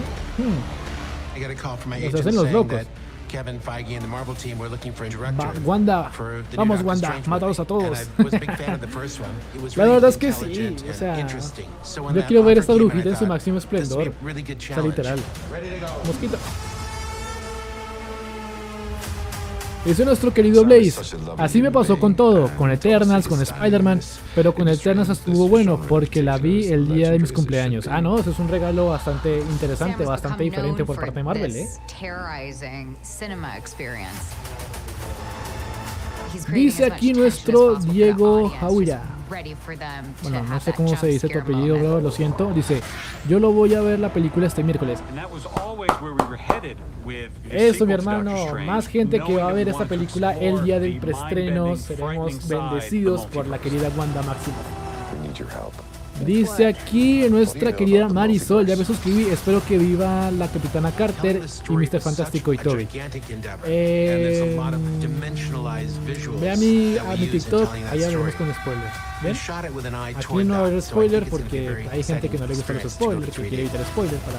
I got a call from my Nos agent hacen los saying locos. that Kevin Feige and the Marvel team were looking for a director Wanda, for the vamos new Doctor Wanda, Strange mátalos a movie. todos. And I was a big fan of the first one. It was La really verdad es que sí, intelligent o and sea, interesting. So when yo that quiero ver offer esta came in, brujita I en su thought, máximo this would be esplendor. a really good O sea, challenge. literal. Ready to go. Mosquito. Ese es nuestro querido Blaze. Así me pasó con todo, con Eternals, con Spider-Man, pero con Eternals estuvo bueno porque la vi el día de mis cumpleaños. Ah, no, eso es un regalo bastante interesante, bastante diferente por parte de Marvel, ¿eh? Dice aquí nuestro Diego Jaura. Bueno, no sé cómo se dice tu apellido, bro, lo siento. Dice, yo lo voy a ver la película este miércoles. Eso, mi hermano, más gente que va a ver esta película el día del preestreno. Seremos bendecidos por la querida Wanda Maximoff. Dice aquí nuestra querida Marisol, ya me suscribí, espero que viva la Capitana Carter y Mr. Fantástico y Toby. Ve a mi TikTok, ahí hablaremos con spoilers. ¿Ven? Aquí no va a haber spoiler porque hay gente que no le gustan los spoilers, que quiere evitar spoilers para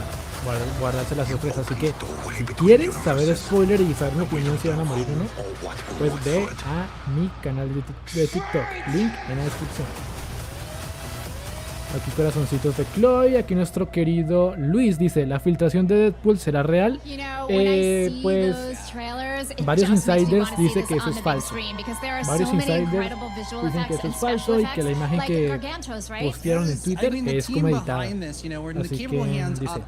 guardarse la sorpresa. Así que si quieres saber spoiler y saber mi opinión si van a morir o no, pues ve a mi canal de TikTok, link en la descripción. Aquí corazoncitos de Chloe, aquí nuestro querido Luis dice, ¿la filtración de Deadpool será real? Pues varios insiders dicen que eso es falso. Varios insiders dicen que eso es falso y que la imagen que postearon en Twitter es como editada. Así que dice,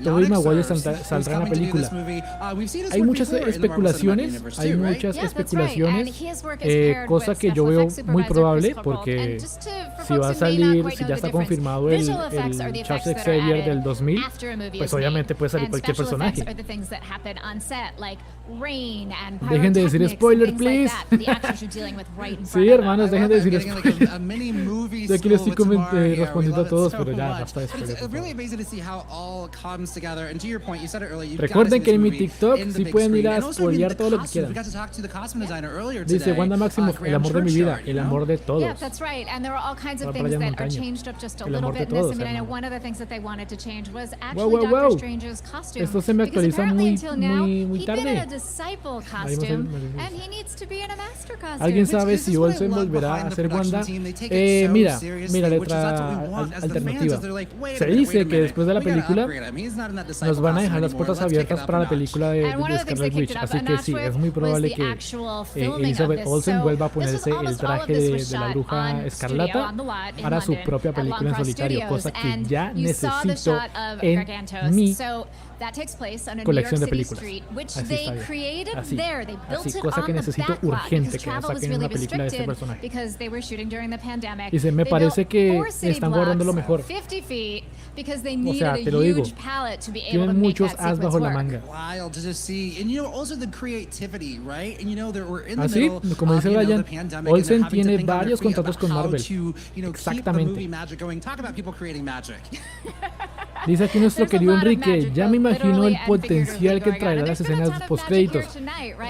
Tobey Maguire saldrá en la película. Hay muchas especulaciones, cosa que yo veo muy probable porque si va a salir, si ya está confirmado el Charles Xavier del 2000, pues obviamente puede salir cualquier personaje. Dejen de decir spoiler, please. Sí, hermanos, dejen de decir spoiler. De aquí les estoy respondiendo a todos, pero ya basta de spoiler. Recuerden que en mi TikTok sí pueden ir a spoilear todo lo que quieran. Dice Wanda Maximoff, el amor de mi vida, el amor de todos. El amor de todos. Wow. Esto se me actualiza muy tarde. ¿Alguien sabe si Olsen volverá a ser Wanda? Mira, letra alternativa. Se dice que después de la película nos van a dejar las puertas abiertas para la película de Scarlet Witch. Así que sí, es muy probable que Elizabeth Olsen vuelva a ponerse el traje de la bruja escarlata para su propia película en solitario, cosa que ya necesito en mi colección de películas. Así está bien. Así, cosa que necesito urgente que saquen una película de este personaje. Dice, me parece que están guardando lo mejor. O sea, te lo digo, tienen muchos as bajo la manga. Así, como dice Ryan, Olsen tiene varios contratos con Marvel. Exactamente. Dice aquí nuestro querido Enrique, ya me imagino el potencial que traerá las escenas postcréditos.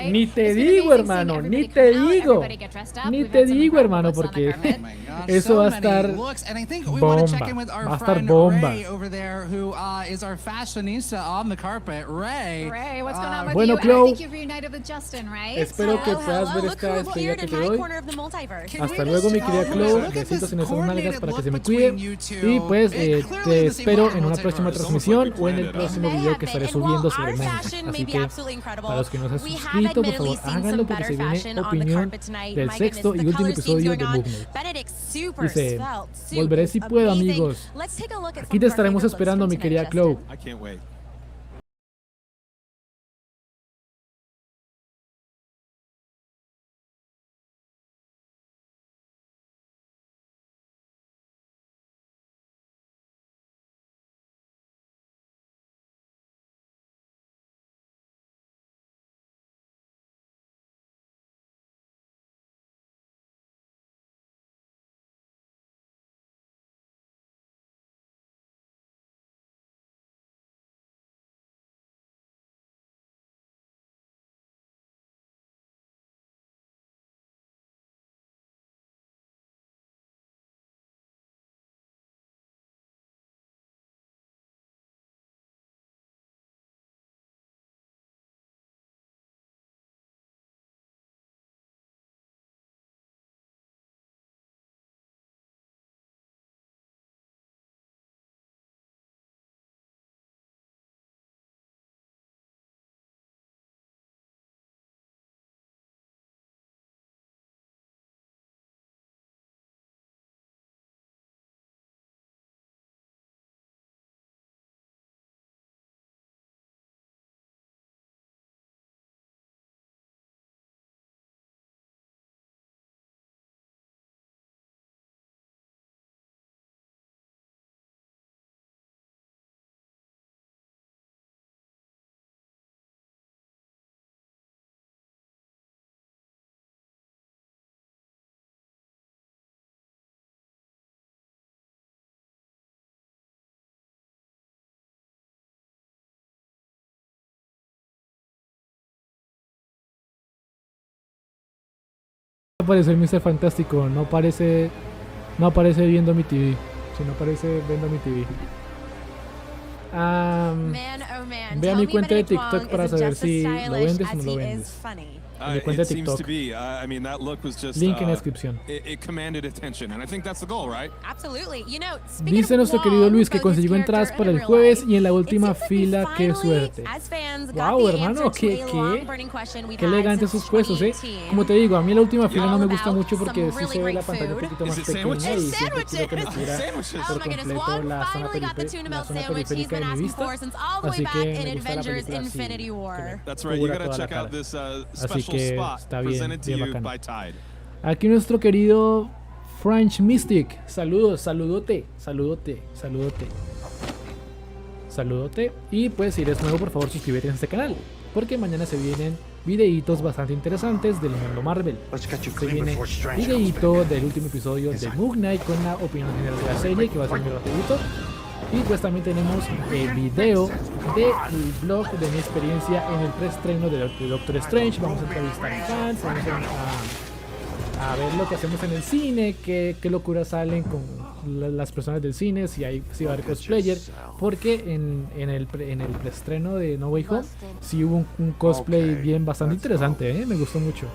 Ni te digo, hermano, ni te digo, hermano, porque eso va a estar bomba. Bueno, Chloe, espero que puedas ver esta despedida que te doy. Hasta luego, mi querida Chloe, besitos en esas nalgas para que se me cuide. Y pues te espero en una próxima transmisión o en el próximo video que estaré subiendo sobre Manga. Así que para los que no se han suscrito, por favor háganlo porque se viene opinión del sexto y último episodio de Movement. Dice, volveré si puedo, amigos. Aquí te estaremos esperando, mi querida Chloe. aparecer Mr. Fantástico, no aparece viendo mi TV. Si no aparece viendo mi TV. Ve a mi cuenta de TikTok para saber si lo vendes o no lo vendes. Mi cuenta de TikTok. Link en descripción. Dice nuestro querido Luis que consiguió entradas para el jueves y en la última fila. ¡Qué suerte! ¡Wow, hermano! ¡Qué elegantes sus puestos, eh! Como te digo, a mí la última fila no me gusta mucho porque sí se ve la pantalla un poquito más pequeña y siempre quiero que me cubra por completo la zona periférica de mi vista. Así que me gusta la película así, que cubra toda la cara. Así que está bien, bien bacano. Aquí nuestro querido French Mystic. Saludos, saludote. Y pues si eres nuevo, por favor suscríbete a este canal, porque mañana se vienen videitos bastante interesantes del mundo Marvel. Se viene videito del último episodio de Moon Knight con la opinión general de la serie, que va a ser muy rapidito. Y pues también tenemos el video del blog de mi experiencia en el preestreno de Doctor Strange. Vamos a entrevistar fans, vamos a ver lo que hacemos en el cine, qué locuras salen con las personas del cine, si va a haber cosplayer, porque en el preestreno de No Way Home sí hubo un cosplay bastante interesante, me gustó mucho.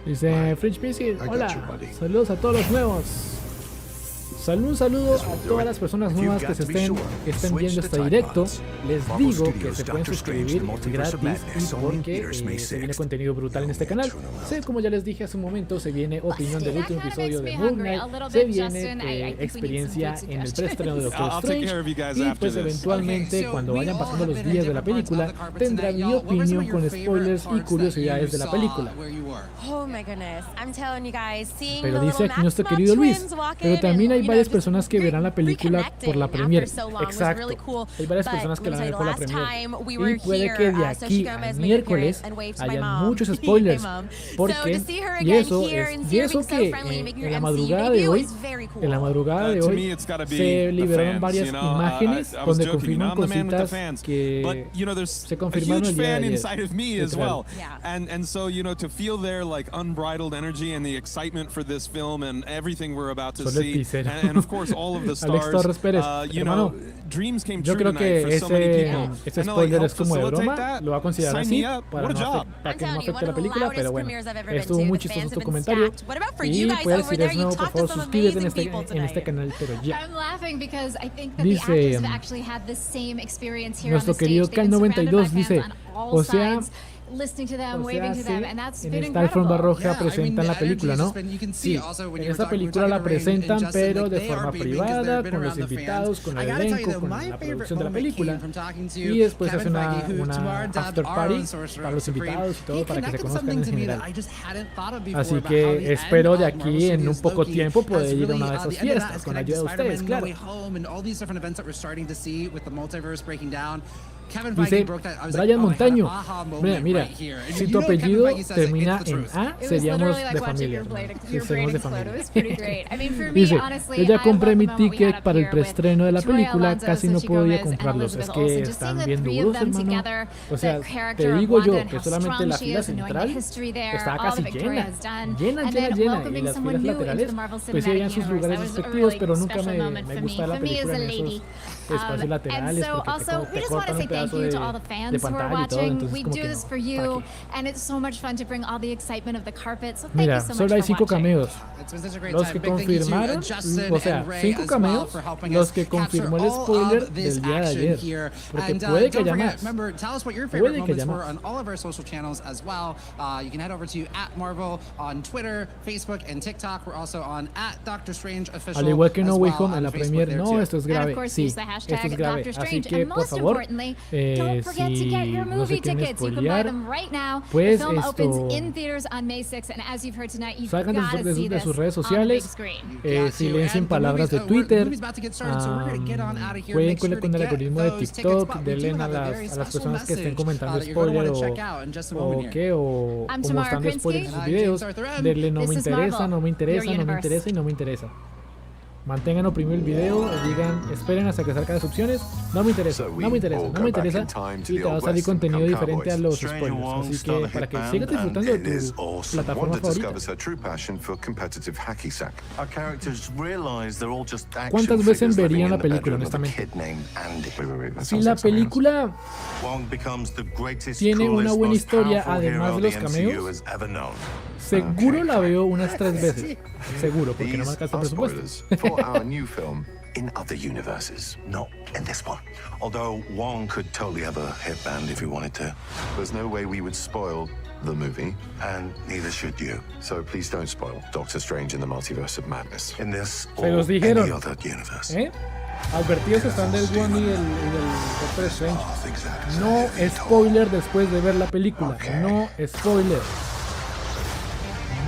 Dice French Mystic, hola, saludos a todos los nuevos. Un saludo a todas las personas nuevas que estén viendo este directo. Les digo que se pueden suscribir gratis y porque se viene contenido brutal en este canal. Como ya les dije hace un momento, se viene opinión del último episodio de Moon Knight, se viene experiencia en el preestreno de Doctor Strange y pues eventualmente cuando vayan pasando los días de la película tendrán mi opinión con spoilers y curiosidades de la película. Pero dice aquí nuestro querido Luis, pero también hay varias personas que verán la película por la premiere. Exacto. Hay varias personas que la van a ver por la premiere. Y puede que de aquí al miércoles hayan muchos spoilers. Porque, y eso que en la madrugada de hoy, se liberaron varias imágenes donde confirman cositas que se confirmaron el día de ayer. Solo el teaser. Alex Torres Pérez, hermano, yo creo que ese spoiler es como de broma, lo va a considerar así para que no afecte la película, pero bueno, estuvo muy chistoso tu comentario. Y pues si eres nuevo, por favor suscríbete en este canal, pero ya. Dice nuestro querido Cal92, dice, o sea, en esta alfombra roja presentan la película, ¿no? Sí, en esta película la presentan, pero de forma privada, con los invitados, con el elenco, con la producción de la película. Y después hacen una after party para los invitados y todo, para que se conozcan en general. Así que espero de aquí en un poco tiempo poder ir a una de esas fiestas con la ayuda de ustedes, claro. Dice Brian Montaño, mira, si tu apellido termina en A, seríamos de familia. Sí, seríamos de familia. Dice, yo ya compré mi ticket para el preestreno de la película, casi no podía comprarlos. Es que están bien duros, hermano. O sea, te digo yo que solamente la fila central estaba casi llena. Y las filas laterales, pues sí habían sus lugares respectivos, pero nunca me gusta la película en esos espacios laterales porque te cortan un pedazo de pantalla y todo, entonces como que no. Mira, solo hay 5 cameos. Los que confirmaron, o sea, 5 cameos, los que confirmó el spoiler del día de ayer. Porque puede que haya más. Puede que haya más. Al igual que No Way Home en la premiere, no, esto es grave. Sí, esto es grave. Así que, por favor, si no se quieren spoilear, pues esto, salgan de sus redes sociales, silencien palabras de Twitter, jueguen con el algoritmo de TikTok, denle a las personas que estén comentando spoiler o mostrando spoilers en sus videos, denle no me interesa y no me interesa. mantengan oprimido el video, digan, esperen hasta que salgan las opciones. No me interesa, no me interesa, no me interesa. Y te va a salir contenido diferente a los spoilers. Así que para que sigas disfrutando de tu plataforma favorita. ¿Cuántas veces verían la película, honestamente? Si la película tiene una buena historia, además de los cameos, seguro la veo unas 3 veces. Seguro, porque no me alcanza el presupuesto. In other universes, not in this one. Although Wong could totally have a hit band if he wanted to. There's no way we would spoil the movie, and neither should you. So please don't spoil Doctor Strange in the Multiverse of Madness. In this or any other universe. Advertidos están del Wong y del Doctor Strange. No spoiler después de ver la película. No spoiler.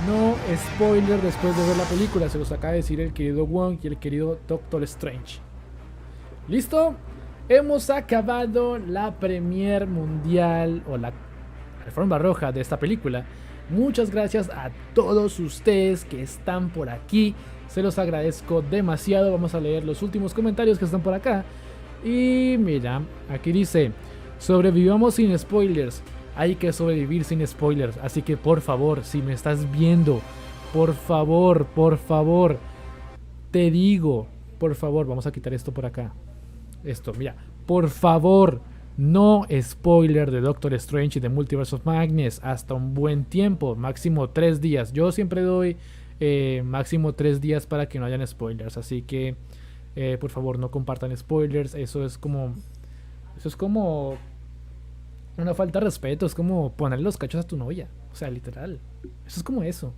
No spoiler después de ver la película, se los acaba de decir el querido Wong y el querido Doctor Strange. ¿Listo? Hemos acabado la premier mundial o la alfombra roja de esta película. Muchas gracias a todos ustedes que están por aquí. Se los agradezco demasiado. Vamos a leer los últimos comentarios que están por acá. Y mira, aquí dice: sobrevivamos sin spoilers. Hay que sobrevivir sin spoilers, así que por favor, si me estás viendo, por favor, te digo, por favor, vamos a quitar esto por acá. Esto, mira, por favor, no spoiler de Doctor Strange y de Multiverse of Madness hasta un buen tiempo, máximo 3 días. Yo siempre doy máximo 3 días para que no hayan spoilers, así que por favor no compartan spoilers. Eso es como una falta de respeto, es como ponerle los cachos a tu novia. O sea, literal. Eso es como eso.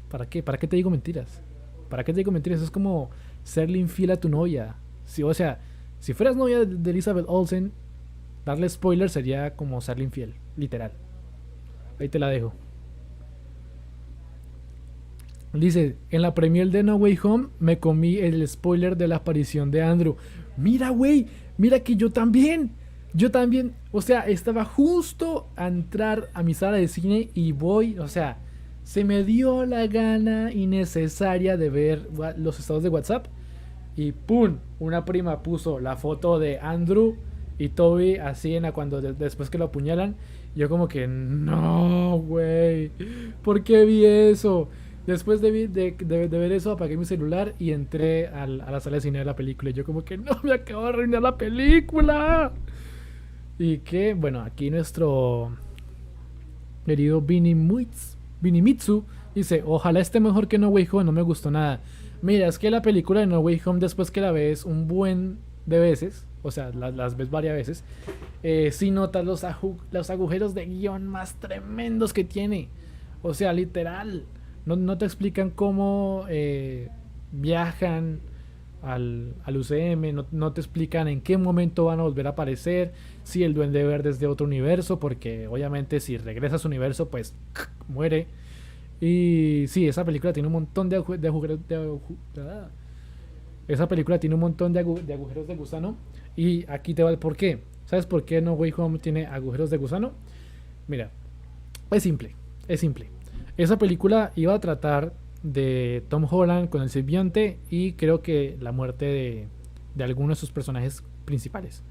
¿Para qué? ¿Para qué te digo mentiras? ¿Para qué te digo mentiras? Eso es como serle infiel a tu novia. O sea, si fueras novia de Elizabeth Olsen, darle spoiler sería como serle infiel. Literal. Ahí te la dejo. Dice, en la premier de No Way Home me comí el spoiler de la aparición de Andrew. Mira, güey, mira que yo también, o sea, estaba justo a entrar a mi sala de cine y o sea, se me dio la gana innecesaria de ver los estados de WhatsApp y ¡pum! Una prima puso la foto de Andrew y Toby así después que lo apuñalan. Yo como que, no, güey, ¿por qué vi eso? Después de ver eso, apagué mi celular y entré a la sala de cine de la película. Y yo como que, no, me acabo de arruinar la película. Y que, bueno, aquí nuestro querido Vinimitsu dice, ojalá esté mejor que No Way Home, no me gustó nada. Mira, es que la película de No Way Home, después que la ves un buen de veces, o sea, las ves varias veces, sí notas los agujeros de guión más tremendos que tiene. O sea, literal, no te explican cómo viajan al UCM, no te explican en qué momento van a volver a aparecer, si el Duende Verde es de otro universo, porque obviamente si regresa a su universo pues muere. Y sí, esa película tiene un montón de agujeros esa película tiene un montón de agujeros de gusano. Y aquí te va el porqué. ¿Sabes por qué No Way Home tiene agujeros de gusano? Mira, es simple. Esa película iba a tratar de Tom Holland con el simbionte y creo que la muerte de algunos de sus personajes principales.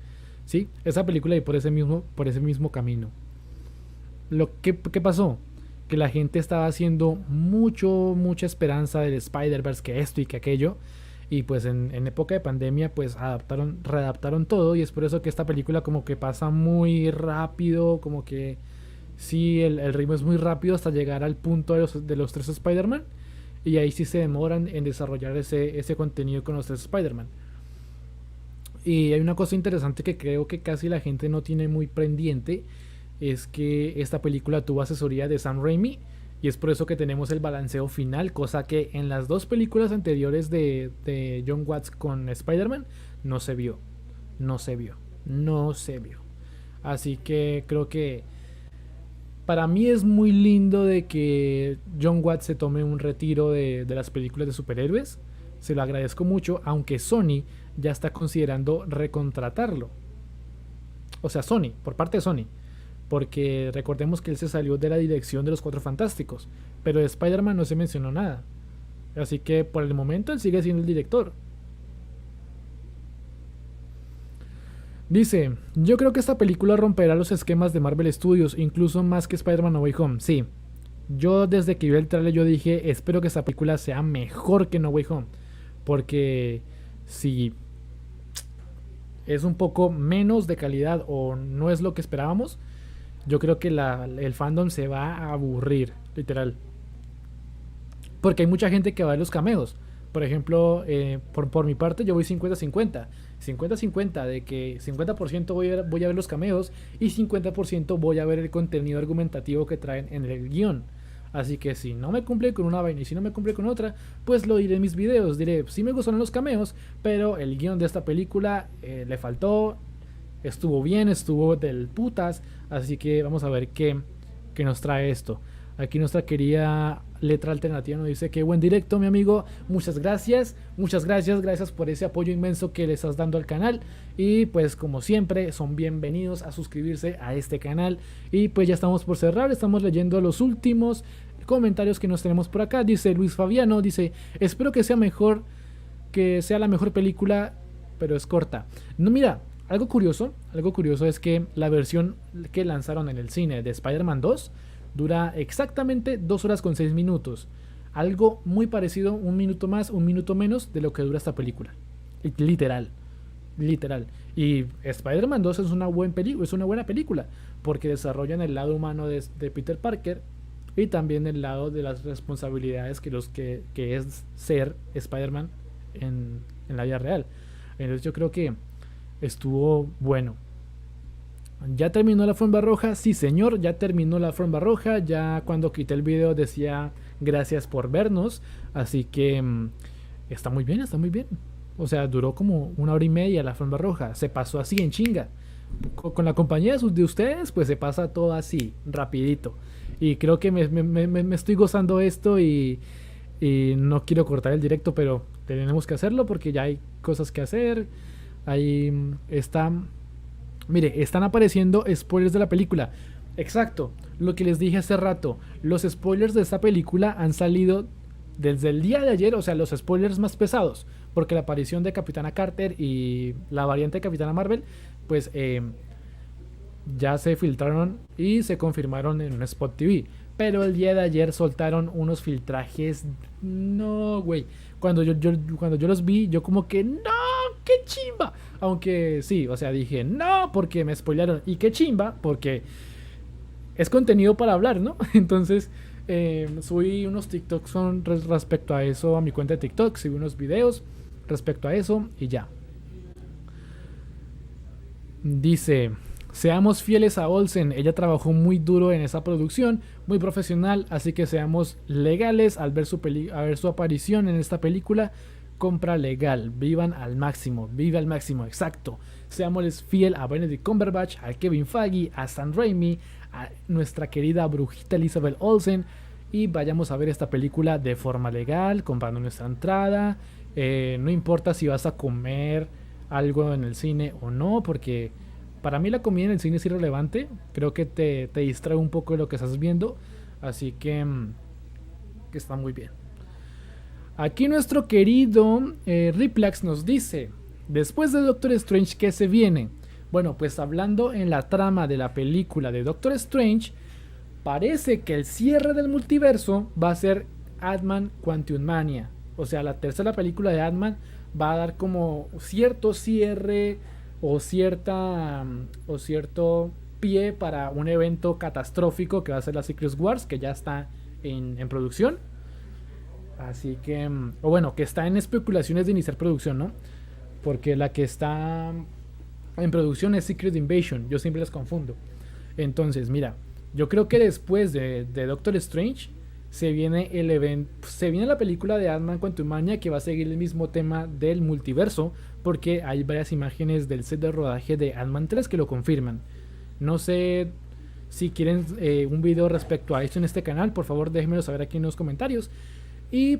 ¿Sí? Esa película y por ese mismo camino. ¿Qué pasó? Que la gente estaba haciendo mucha esperanza del Spider-Verse, que esto y que aquello. Y pues en época de pandemia pues readaptaron todo. Y es por eso que esta película como que pasa muy rápido. Como que sí, el ritmo es muy rápido hasta llegar al punto de los 3 Spider-Man. Y ahí sí se demoran en desarrollar ese contenido con los 3 Spider-Man. Y hay una cosa interesante que creo que casi la gente no tiene muy pendiente. Es que esta película tuvo asesoría de Sam Raimi. Y es por eso que tenemos el balanceo final. Cosa que en las 2 películas anteriores de John Watts con Spider-Man no se vio. Así que creo que para mí es muy lindo de que John Watts se tome un retiro de las películas de superhéroes. Se lo agradezco mucho, aunque Sony ya está considerando recontratarlo. O sea, por parte de Sony. Porque recordemos que él se salió de la dirección de los 4 Fantásticos. Pero de Spider-Man no se mencionó nada. Así que por el momento él sigue siendo el director. Dice, yo creo que esta película romperá los esquemas de Marvel Studios, incluso más que Spider-Man No Way Home. Sí, yo desde que vi el trailer yo dije, espero que esta película sea mejor que No Way Home. Porque si es un poco menos de calidad o no es lo que esperábamos, yo creo que el fandom se va a aburrir, literal. Porque hay mucha gente que va a ver los cameos. Por ejemplo, por mi parte yo voy 50-50. 50-50 de que 50% voy a ver los cameos y 50% voy a ver el contenido argumentativo que traen en el guión. Así que si no me cumple con una vaina y si no me cumple con otra, pues lo diré en mis videos. Diré, sí me gustaron los cameos, pero el guión de esta película le faltó, estuvo bien, estuvo del putas. Así que vamos a ver qué nos trae esto. Aquí nuestra querida letra alternativa nos dice que buen directo, mi amigo, muchas gracias por ese apoyo inmenso que le estás dando al canal. Y pues como siempre son bienvenidos a suscribirse a este canal. Y pues ya estamos por cerrar, estamos leyendo los últimos comentarios que nos tenemos por acá. Dice Luis Fabiano, dice, espero que sea la mejor película, pero es corta. No, mira, algo curioso es que la versión que lanzaron en el cine de Spider-Man 2 dura exactamente 2 horas con 6 minutos. Algo muy parecido, un minuto más, un minuto menos de lo que dura esta película. Literal. Y Spider-Man 2 es una buena película porque desarrollan el lado humano de Peter Parker y también el lado de las responsabilidades que es ser Spider-Man en la vida real. Entonces yo creo que estuvo bueno. ¿Ya terminó la alfombra roja? Sí, señor, ya terminó la alfombra roja. Ya cuando quité el video decía gracias por vernos. Así que está muy bien. O sea, duró como 1 hora y media la alfombra roja. Se pasó así en chinga. Con la compañía de ustedes, pues se pasa todo así, rapidito. Y creo que me estoy gozando esto y no quiero cortar el directo, pero tenemos que hacerlo porque ya hay cosas que hacer. Ahí está... Mire, están apareciendo spoilers de la película. Exacto, lo que les dije hace rato. Los spoilers de esta película han salido desde el día de ayer. O sea, los spoilers más pesados, porque la aparición de Capitana Carter y la variante de Capitana Marvel, pues ya se filtraron y se confirmaron en un Spot TV. Pero el día de ayer soltaron unos filtrajes. No, güey. Cuando yo los vi, yo como que no, qué chimba. Aunque sí, o sea, dije no porque me spoilearon. Y qué chimba porque es contenido para hablar, ¿no? Entonces subí unos TikToks respecto a eso a mi cuenta de TikTok. Subí unos videos respecto a eso y ya. Dice... Seamos fieles a Olsen, ella trabajó muy duro en esa producción, muy profesional, así que seamos legales al ver su aparición en esta película. Compra legal, vivan al máximo, exacto. Seamos fiel a Benedict Cumberbatch, a Kevin Feige, a Sam Raimi, a nuestra querida brujita Elizabeth Olsen y vayamos a ver esta película de forma legal, comprando nuestra entrada. No importa si vas a comer algo en el cine o no, porque... Para mí la comida en el cine es irrelevante. Creo que te distrae un poco de lo que estás viendo. Así que está muy bien. Aquí nuestro querido Riplax nos dice: después de Doctor Strange, ¿qué se viene? Bueno, pues hablando en la trama de la película de Doctor Strange, parece que el cierre del multiverso va a ser Ant-Man Quantumania. O sea, la tercera película de Ant-Man va a dar como cierto cierre o cierto pie para un evento catastrófico que va a ser la Secret Wars, que ya está en producción. Así que, o bueno, que está en especulaciones de iniciar producción, ¿no? Porque la que está en producción es Secret Invasion, yo siempre las confundo. Entonces, mira, yo creo que después de Doctor Strange se viene la película de Ant-Man Quantumania, que va a seguir el mismo tema del multiverso, porque hay varias imágenes del set de rodaje de Ant-Man 3 que lo confirman. No sé si quieren un video respecto a esto en este canal, por favor déjenmelo saber aquí en los comentarios. Y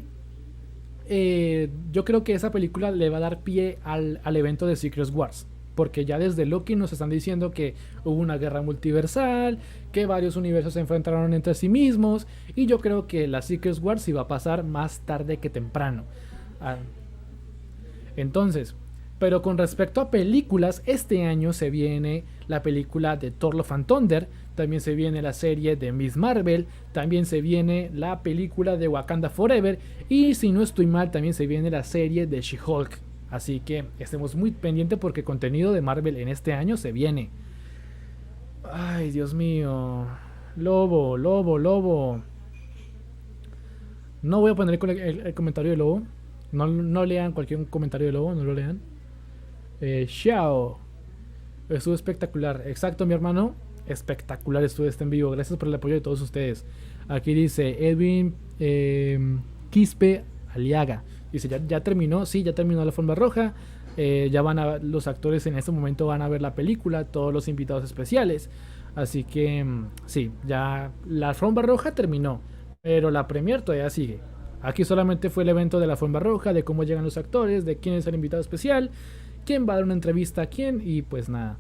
yo creo que esa película le va a dar pie al evento de Secret Wars, porque ya desde Loki nos están diciendo que hubo una guerra multiversal, que varios universos se enfrentaron entre sí mismos, y yo creo que la Secret Wars iba a pasar más tarde que temprano. Entonces, Pero con respecto a películas, este año se viene la película de Thor Love and Thunder, también se viene la serie de Miss Marvel, también se viene la película de Wakanda Forever y si no estoy mal también se viene la serie de She-Hulk. Así que estemos muy pendientes porque contenido de Marvel en este año se viene. Ay, Dios mío. Lobo. No voy a poner el comentario de Lobo. No lean cualquier comentario de Lobo, no lo lean. Xiao. Estuvo espectacular. Exacto, mi hermano. Espectacular estuvo este en vivo. Gracias por el apoyo de todos ustedes. Aquí dice Edwin Quispe Aliaga. Dice, ya terminó. Sí, ya terminó la alfombra roja. Ya van a los actores en este momento van a ver la película. Todos los invitados especiales. Así que sí, ya la alfombra roja terminó. Pero la premier todavía sigue. Aquí solamente fue el evento de la alfombra roja, de cómo llegan los actores, de quién es el invitado especial, quién va a dar una entrevista a quién y pues nada.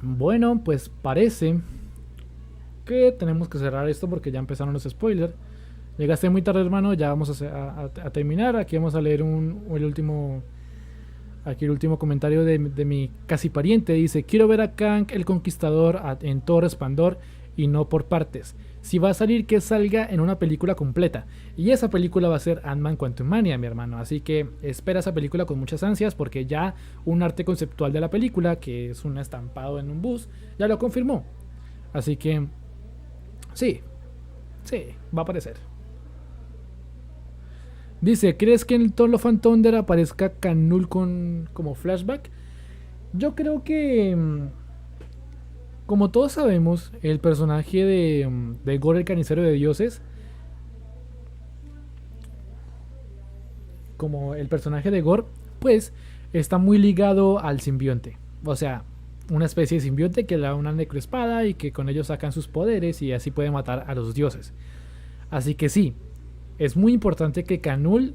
Bueno, pues parece que tenemos que cerrar esto porque ya empezaron los spoilers. Llegaste muy tarde, hermano, ya vamos a terminar. Aquí vamos a leer el último comentario de mi casi pariente. Dice, quiero ver a Kang el Conquistador en todo resplandor y no por partes. Si va a salir, que salga en una película completa. Y esa película va a ser Ant-Man Quantumania, mi hermano. Así que espera esa película con muchas ansias porque ya un arte conceptual de la película, que es un estampado en un bus, ya lo confirmó. Así que sí, va a aparecer. Dice, ¿crees que en el Thor Love and Thunder aparezca Canul como flashback? Yo creo que, como todos sabemos, el personaje de Gore el Carnicero de Dioses, como el personaje de Gore, pues está muy ligado al simbionte. O sea, una especie de simbionte que le da una necroespada y que con ellos sacan sus poderes y así puede matar a los dioses. Así que sí. Es muy importante que Canul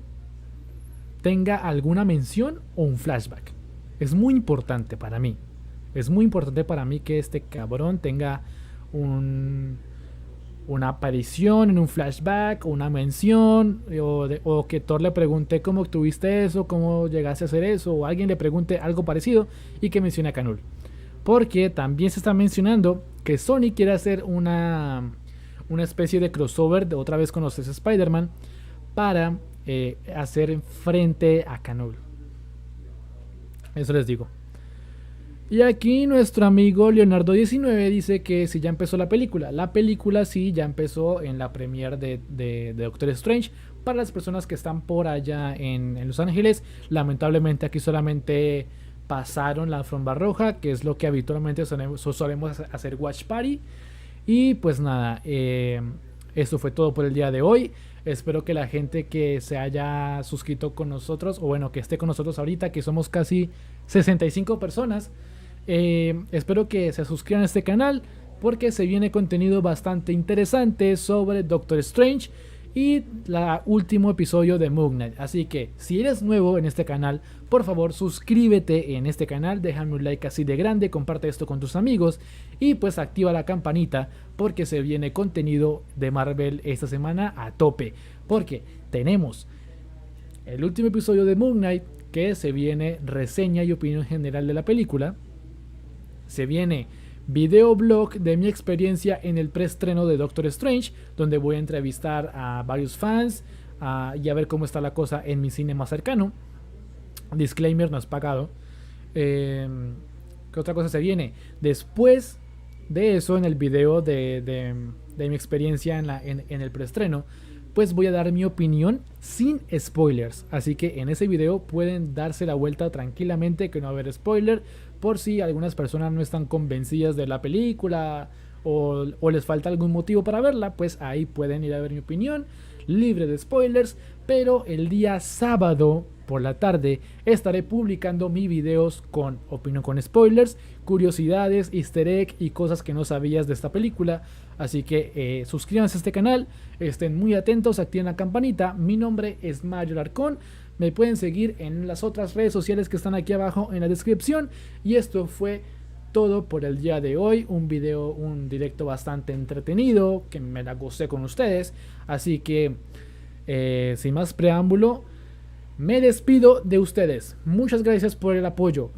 tenga alguna mención o un flashback. Es muy importante para mí. Es muy importante para mí que este cabrón tenga una aparición en un flashback, una mención, o que Thor le pregunte cómo obtuviste eso, cómo llegaste a hacer eso, o alguien le pregunte algo parecido y que mencione a Canul. Porque también se está mencionando que Sony quiere hacer una especie de crossover de otra vez con los Spider-Man para hacer frente a Canul. Eso les digo. Y aquí nuestro amigo Leonardo19 dice que si ya empezó la película. La película sí ya empezó en la premiere de Doctor Strange. Para las personas que están por allá en Los Ángeles, lamentablemente aquí solamente pasaron la alfombra roja, que es lo que habitualmente solemos hacer watch party. Y pues nada, esto fue todo por el día de hoy. Espero que la gente que se haya suscrito con nosotros, o bueno, que esté con nosotros ahorita, que somos casi 65 personas, espero que se suscriban a este canal porque se viene contenido bastante interesante sobre Doctor Strange y el último episodio de Moon Knight. Así que si eres nuevo en este canal, por favor suscríbete en este canal, déjame un like así de grande, comparte esto con tus amigos y pues activa la campanita porque se viene contenido de Marvel esta semana a tope, porque tenemos el último episodio de Moon Knight, que se viene reseña y opinión general de la película, se viene videoblog de mi experiencia en el preestreno de Doctor Strange, donde voy a entrevistar a varios fans y a ver cómo está la cosa en mi cine más cercano. Disclaimer, no es pagado. ¿Qué otra cosa se viene? Después de eso, en el video de mi experiencia en el preestreno, pues voy a dar mi opinión sin spoilers. Así que en ese video pueden darse la vuelta tranquilamente, que no va a haber spoiler, por si algunas personas no están convencidas de la película o les falta algún motivo para verla, pues ahí pueden ir a ver mi opinión libre de spoilers. Pero el día sábado por la tarde estaré publicando mis videos con opinión con spoilers, curiosidades, easter egg y cosas que no sabías de esta película. Así que suscríbanse a este canal, estén muy atentos, activen la campanita. Mi nombre es Mario Larcón. Me pueden seguir en las otras redes sociales que están aquí abajo en la descripción. Y esto fue todo por el día de hoy. Un directo bastante entretenido, que me la gocé con ustedes. Así que, sin más preámbulo, me despido de ustedes. Muchas gracias por el apoyo.